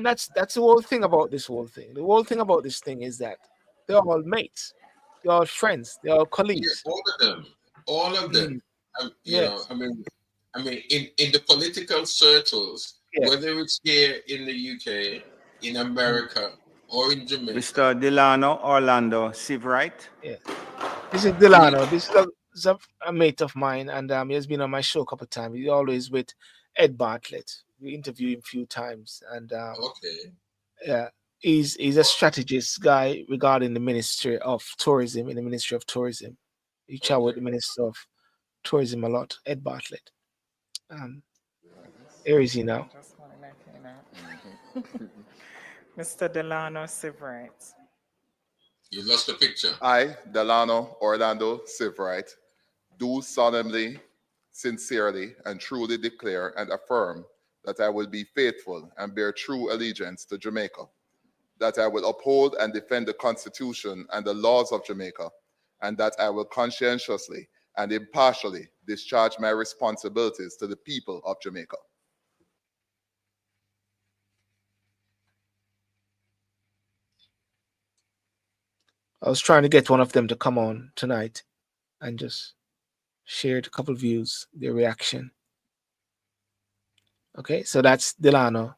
that's the whole thing about this whole thing. The whole thing about this thing is that they're all mates, they're all friends, they're all colleagues. Yeah, all of them. You know, I mean, in the political circles, whether it's here in the UK, in America, or in Jamaica. Mr. Delano Orlando Sydial. Yeah, this is Delano. This is a mate of mine, and he has been on my show a couple of times. He's always with Ed Bartlett. We interviewed him a few times, and yeah, he's a strategist guy regarding the Ministry of Tourism. In the Ministry of Tourism, he chat with the Minister of Tourism a lot, Ed Bartlett. Where is he now? Mr. Delano Sydial. You lost the picture. I, Delano Orlando Sydial, do solemnly, sincerely, and truly declare and affirm that I will be faithful and bear true allegiance to Jamaica, that I will uphold and defend the Constitution and the laws of Jamaica, and that I will conscientiously and impartially discharge my responsibilities to the people of Jamaica. I was trying to get one of them to come on tonight and just shared a couple of views, their reaction. Okay, so that's Delano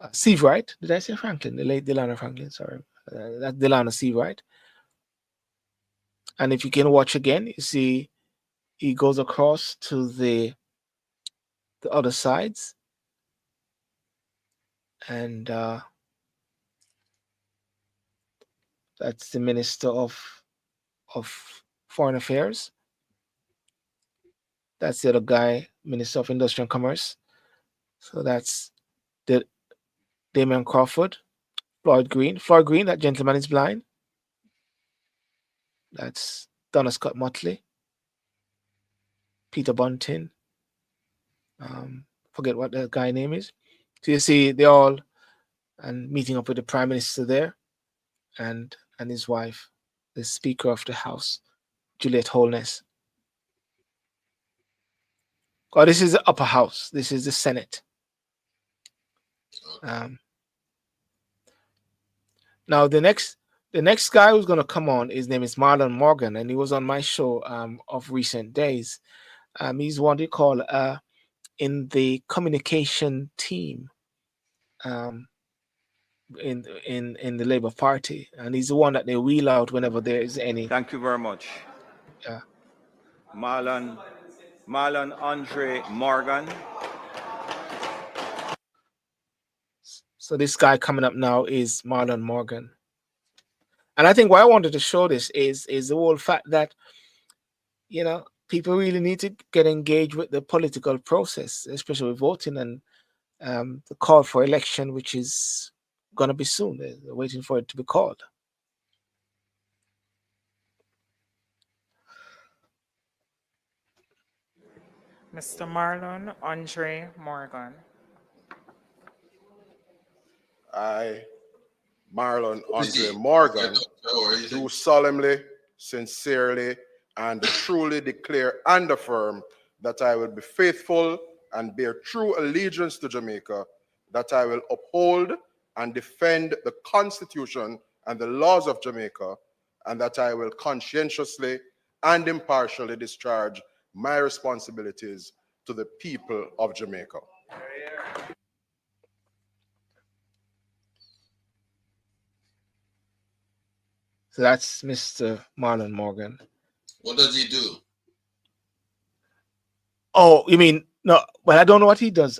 Sydial. Did I say Franklin? The late Delano Franklin, sorry. That's Delano Sydial. And if you can watch again, you see he goes across to the other sides. And that's the Minister of Foreign Affairs. That's the other guy, Minister of Industry and Commerce. So that's the Damien Crawford. Floyd Green, that gentleman is blind. That's Donna Scott Motley. Peter Bunting. Forget what the guy name is. So you see, they all and meeting up with the Prime Minister there, and his wife, the Speaker of the House, Juliet Holness. Oh, this is the upper house. This is the Senate. Now the next guy who's going to come on, his name is Marlon Morgan, and he was on my show of recent days. He's what they call in the communication team in the Labour Party, and he's the one that they wheel out whenever there is any. Thank you very much. Yeah. Marlon Andre Morgan. So this guy coming up now is Marlon Morgan. And I think why I wanted to show this is the whole fact that, you know, people really need to get engaged with the political process, especially with voting and the call for election, which is going to be soon. They're waiting for it to be called. Mr. Marlon Andre Morgan. I, Marlon Andre Morgan, do solemnly, sincerely, and truly declare and affirm that I will be faithful and bear true allegiance to Jamaica, that I will uphold and defend the Constitution and the laws of Jamaica, and that I will conscientiously and impartially discharge my responsibilities to the people of Jamaica. So that's Mr. Marlon Morgan. What does he do? Oh, you mean no? Well, I don't know what he does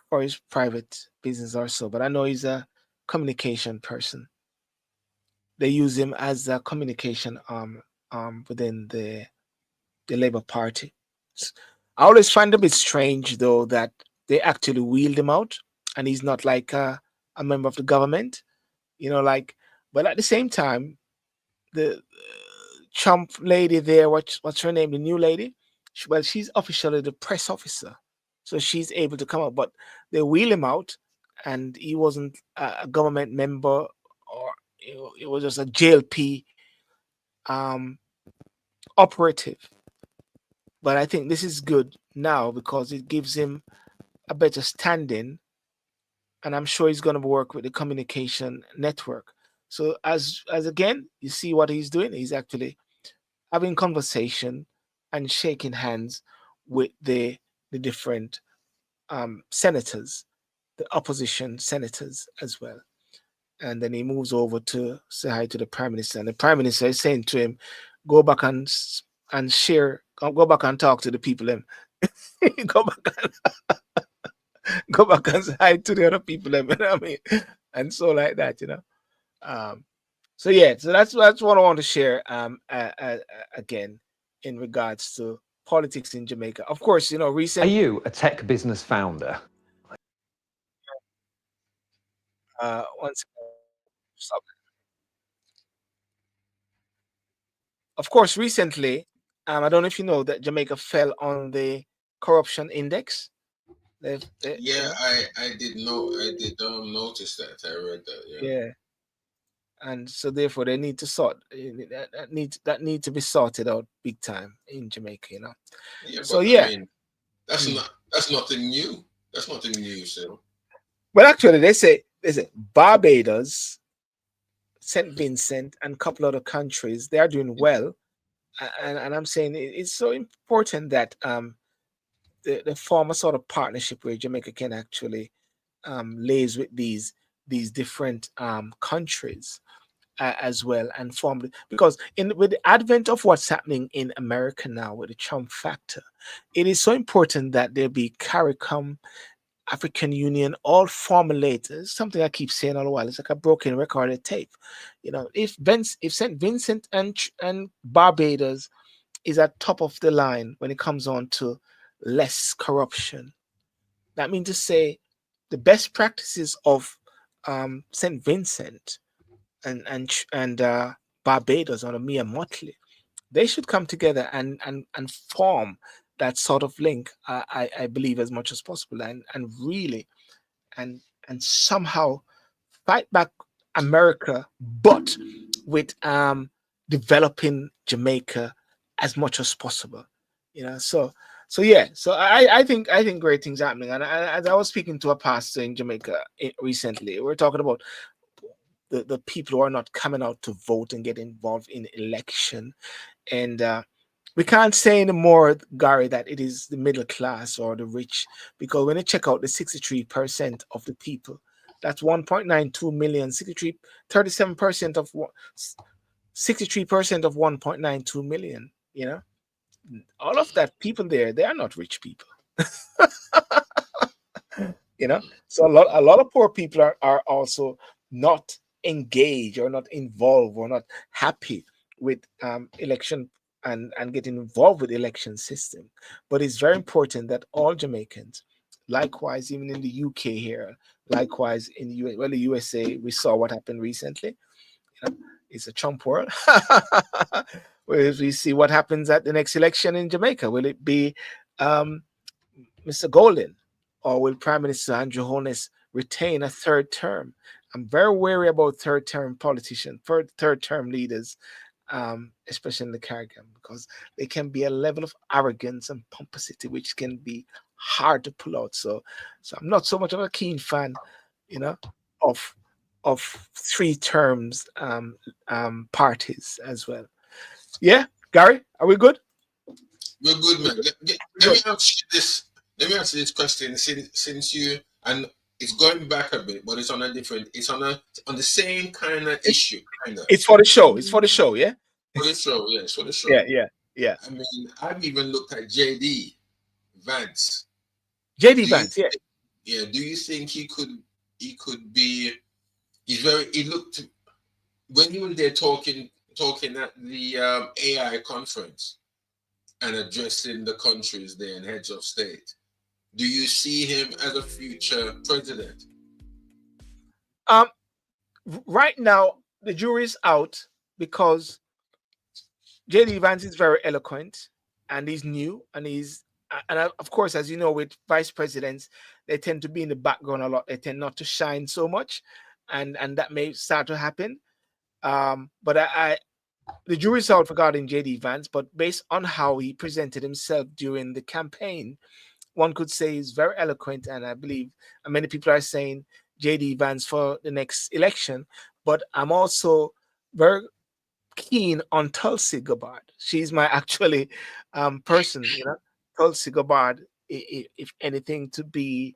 for his private business or so, but I know he's a communication person. They use him as a communication within the Labour Party. I always find it a bit strange though that they actually wheeled him out, and he's not like a member of the government, you know, like. But at the same time, the Trump lady there, what's her name? The new lady. Well, she's officially the press officer, so she's able to come up. But they wheel him out, and he wasn't a government member, or it was just a JLP operative. But I think this is good now because it gives him a better standing, and I'm sure he's going to work with the communication network. So as again, you see what he's doing. He's actually having conversation and shaking hands with the different senators, the opposition senators as well. And then he moves over to say hi to the Prime Minister. And the Prime Minister is saying to him, go back and share, go back and talk to the people. go back and say hi to the other people. You know what I mean? And so like that, you know. So yeah, so that's what I want to share again in regards to politics in Jamaica. Of course, you know, recently. Are you a tech business founder? Once. Of course, recently, I don't know if you know that Jamaica fell on the corruption index. I did notice that. I read that. Yeah. And so therefore they need to sort that need to be sorted out big time in Jamaica, you know. Yeah, so yeah, I mean, that's nothing new. That's nothing new, so. Well, actually, they say Barbados, St. Vincent, and a couple other countries, they are doing well, and I'm saying it's so important that the form a sort of partnership where Jamaica can actually liaise with these different countries as well, and form, because with the advent of what's happening in America now with the Trump factor, it is so important that there be CARICOM, African Union, all formulators. Something I keep saying all the while. It's like a broken recorded tape. You know, if St. Vincent and Barbados is at top of the line when it comes on to less corruption, that means to say the best practices of St. Vincent and Barbados or Mia Motley, they should come together and form that sort of link. I believe as much as possible, and really and somehow fight back America, but with developing Jamaica as much as possible. So yeah, so I think great things happening. And as I was speaking to a pastor in Jamaica recently, we're talking about the people who are not coming out to vote and get involved in election. And we can't say anymore, Garry, that it is the middle class or the rich, because when you check out the 63% of the people, that's 1.92 million, 37% of 63% of 1.92 million, all of that people there, they are not rich people. So a lot of poor people are also not engaged or not involved or not happy with election and getting involved with the election system. But it's very important that all Jamaicans, likewise, even in the UK here, likewise in the US, well, the USA, we saw what happened recently. It's a Trump world. Whereas we see what happens at the next election in Jamaica. Will it be Mr. Golden, or will Prime Minister Andrew Holness retain a third term? I'm very wary about third-term politicians, third-term leaders, especially in the Caribbean, because they can be a level of arrogance and pomposity which can be hard to pull out. So I'm not so much of a keen fan, of 3 terms parties as well. Yeah, Garry, are we good? We're good, man. Let me ask you this. Let me ask you this question. Since you, and it's going back a bit, but it's on a different. It's on the same kind of issue, kind of. It's for the show. It's for the show, yeah. For the show, yeah. It's for the show. Yeah. I mean, I've even looked at JD Vance. JD Vance, yeah. Yeah. Do you think he could be? He looked when he was there talking at the AI conference and addressing the countries there and heads of state. Do you see him as a future president? Right now, the jury's out because JD Vance is very eloquent and he's new and of course, as you know, with vice presidents, they tend to be in the background a lot. They tend not to shine so much, and that may start to happen. But the jury's out regarding JD Vance, but based on how he presented himself during the campaign, one could say he's very eloquent, and I believe many people are saying JD Vance for the next election. But I'm also very keen on Tulsi Gabbard. She's my actually person, Tulsi Gabbard, if anything, to be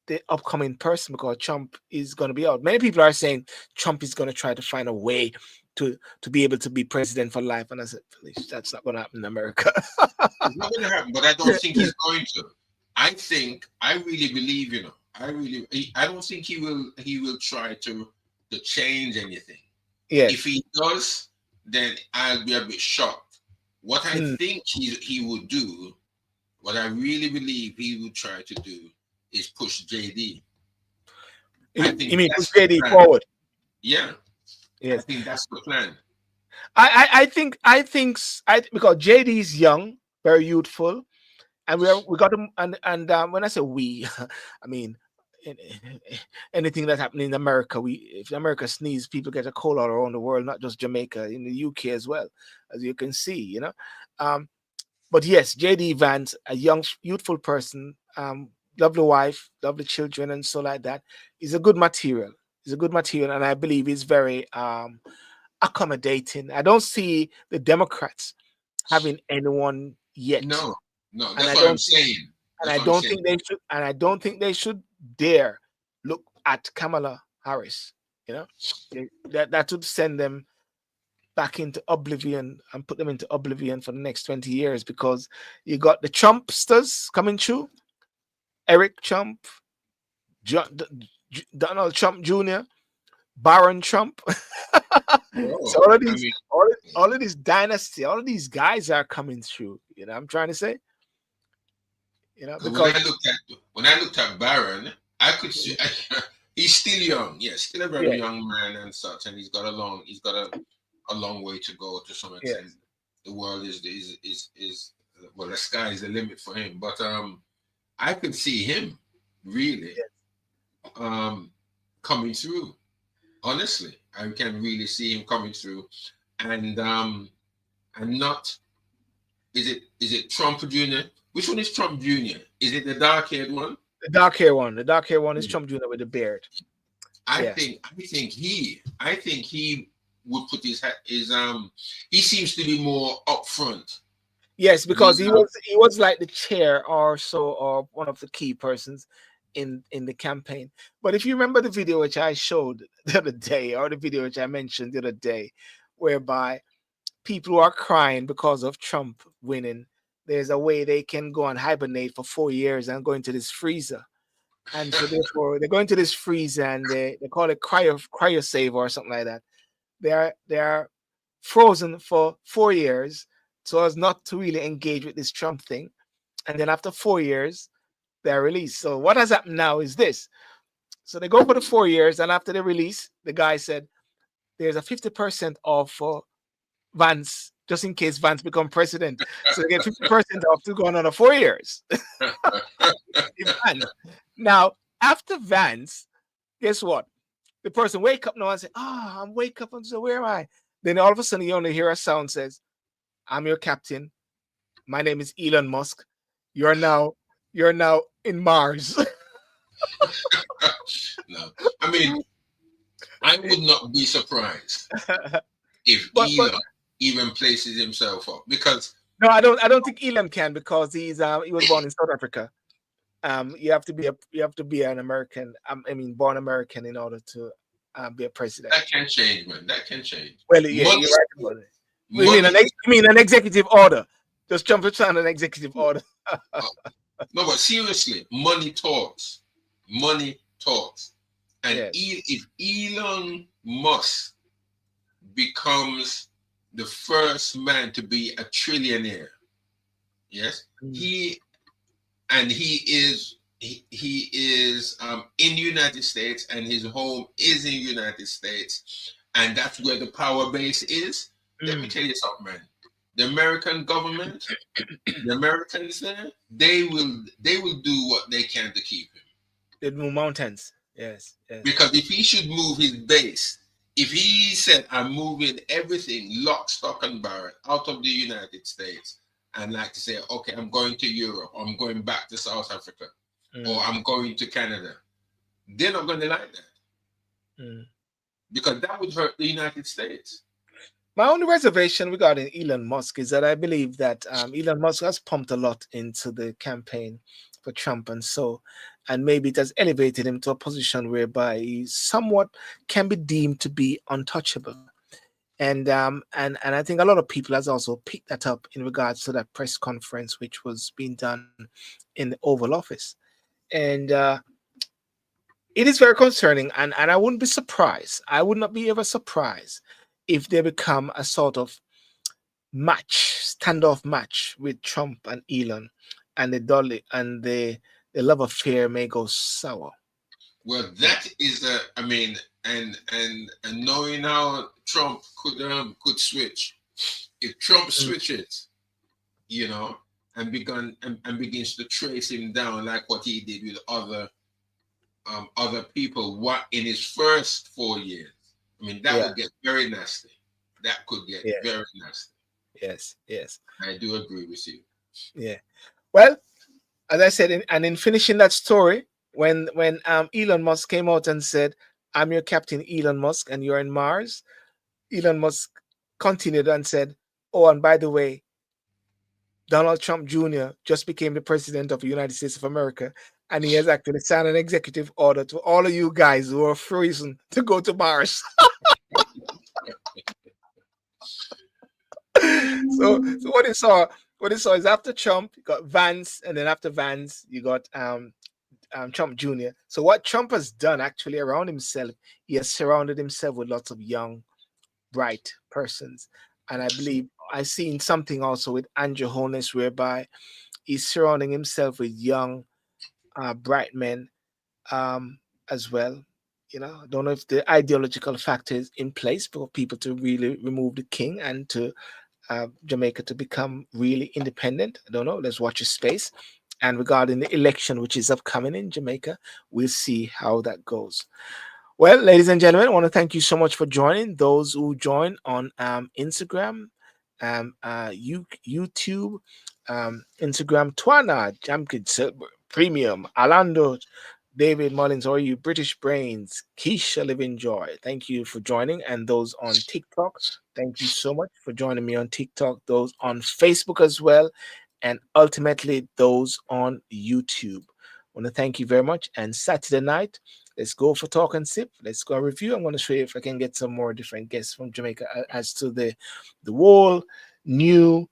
the upcoming person, because Trump is going to be out. Many people are saying Trump is going to try to find a way to be able to be president for life, and I said, that's not going to happen in America. It's not going to happen, but I don't think he's going to. I really believe, I don't think he will try to change anything. Yes. If he does, then I'll be a bit shocked. What I think he would do, what I really believe he would try to do, is push JD. You mean push JD forward? Yeah. Yes. I think that's the plan. I think because JD is young, very youthful, and we got him. And when I say we, I mean anything that's happening in America. If America sneezes, people get a cold all around the world, not just Jamaica, in the UK as well, as you can see. But yes, JD Vance, a young, youthful person, lovely wife, lovely children, and so like that. He's a good material. And I believe he's very accommodating. I don't see the Democrats having anyone yet. No, that's what I'm saying. And I don't think they should. And I don't think they should dare look at Kamala Harris. That would send them back into oblivion and put them into oblivion for the next 20 years, because you got the Trumpsters coming through. Eric Trump, Donald Trump Jr., Baron Trump. So all of these dynasty, all of these guys are coming through. I'm trying to say. Because when I looked at Baron, I could see He's still young, yes, still a very young man and such, and he's got a long way to go to some extent. Yes. The world is well, the sky is the limit for him. But I could see him really coming through. Honestly, I can really see him coming through, and not. Is it Trump Jr.? Which one is Trump Jr.? Is it the dark-haired one? The dark hair one. The dark hair one is Trump Jr. with the beard. I think he would put his he seems to be more upfront. Yes, because he was like the chair or so, or one of the key persons in the campaign. But if you remember the video which I showed the other day, or the video which I mentioned the other day, whereby people who are crying because of Trump winning, there's a way they can go and hibernate for 4 years and go into this freezer. And so therefore they go into this freezer and they call it cryosave or something like that. They are frozen for 4 years so as not to really engage with this Trump thing. And then after 4 years, they're released. So what has happened now is this. So they go for the 4 years, and after the release, the guy said there's a 50% off for Vance, just in case Vance become president. So they get 50% off to go another 4 years. Now, after Vance, guess what? The person wake up now and say, I'm wake up and say, where am I? Then all of a sudden you only hear a sound says, I'm your captain. My name is Elon Musk. You're now in Mars. No, I mean, I would not be surprised if Elon even places himself up, because no, I don't think Elon can, because he was born in South Africa. You have to be an American. Born American in order to be a president. That can change, man. That can change. Well, yeah, you're right about it. You mean an executive order? Just jump to an executive order. No, but seriously, money talks. Money talks. And if Elon Musk becomes the first man to be a trillionaire, yes, he is in the United States, and his home is in the United States, and that's where the power base is. Let me tell you something, man. The American government, the Americans there, they will do what they can to keep him. They move mountains. Yes. Because if he should move his base, if he said, I'm moving everything lock, stock, and barrel out of the United States, and like to say, okay, I'm going to Europe, I'm going back to South Africa, or I'm going to Canada, they're not going to like that. Because that would hurt the United States. My only reservation regarding Elon Musk is that I believe that Elon Musk has pumped a lot into the campaign for Trump, and maybe it has elevated him to a position whereby he somewhat can be deemed to be untouchable. And I think a lot of people has also picked that up in regards to that press conference which was being done in the Oval Office. And it is very concerning, and I wouldn't be surprised. I would not be ever surprised if they become a sort of standoff match with Trump and Elon, and the love affair may go sour. Well, that is and knowing how Trump could switch. If Trump switches, and begins to trace him down like what he did with other people, what in his first 4 years, that would get very nasty. That could get very nasty. Yes. I do agree with you. Yeah. Well, as I said, in finishing that story, when Elon Musk came out and said, I'm your captain, Elon Musk, and you're in Mars, Elon Musk continued and said, oh, and by the way, Donald Trump Jr. just became the president of the United States of America, and he has actually signed an executive order to all of you guys who are freezing to go to Mars. So what he saw is after Trump, you got Vance, and then after Vance, you got Trump Jr. So what Trump has done actually around himself, he has surrounded himself with lots of young, bright persons. And I believe I've seen something also with Andrew Holness, whereby he's surrounding himself with young, bright men as well. I don't know if the ideological factor is in place for people to really remove the king and to Jamaica to become really independent. I don't know. Let's watch a space. And regarding the election, which is upcoming in Jamaica, we'll see how that goes. Well, ladies and gentlemen, I want to thank you so much for joining. Those who join on Instagram, YouTube, Instagram, Twana, Jamkid, Sylbourne, Premium, Alando, David Mullins, or you British Brains, Keisha Living Joy. Thank you for joining. And those on TikTok, thank you so much for joining me on TikTok. Those on Facebook as well. And ultimately, those on YouTube. I want to thank you very much. And Saturday night, let's go for talk and sip. Let's go review. I'm going to show you if I can get some more different guests from Jamaica as to the whole new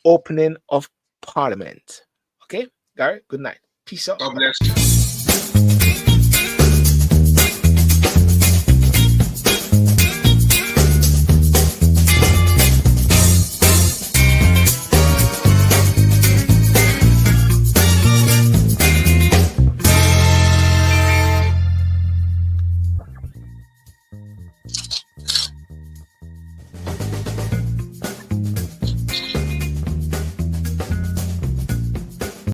opening of Parliament. Okay, Garry, good night. Peace out. God bless you.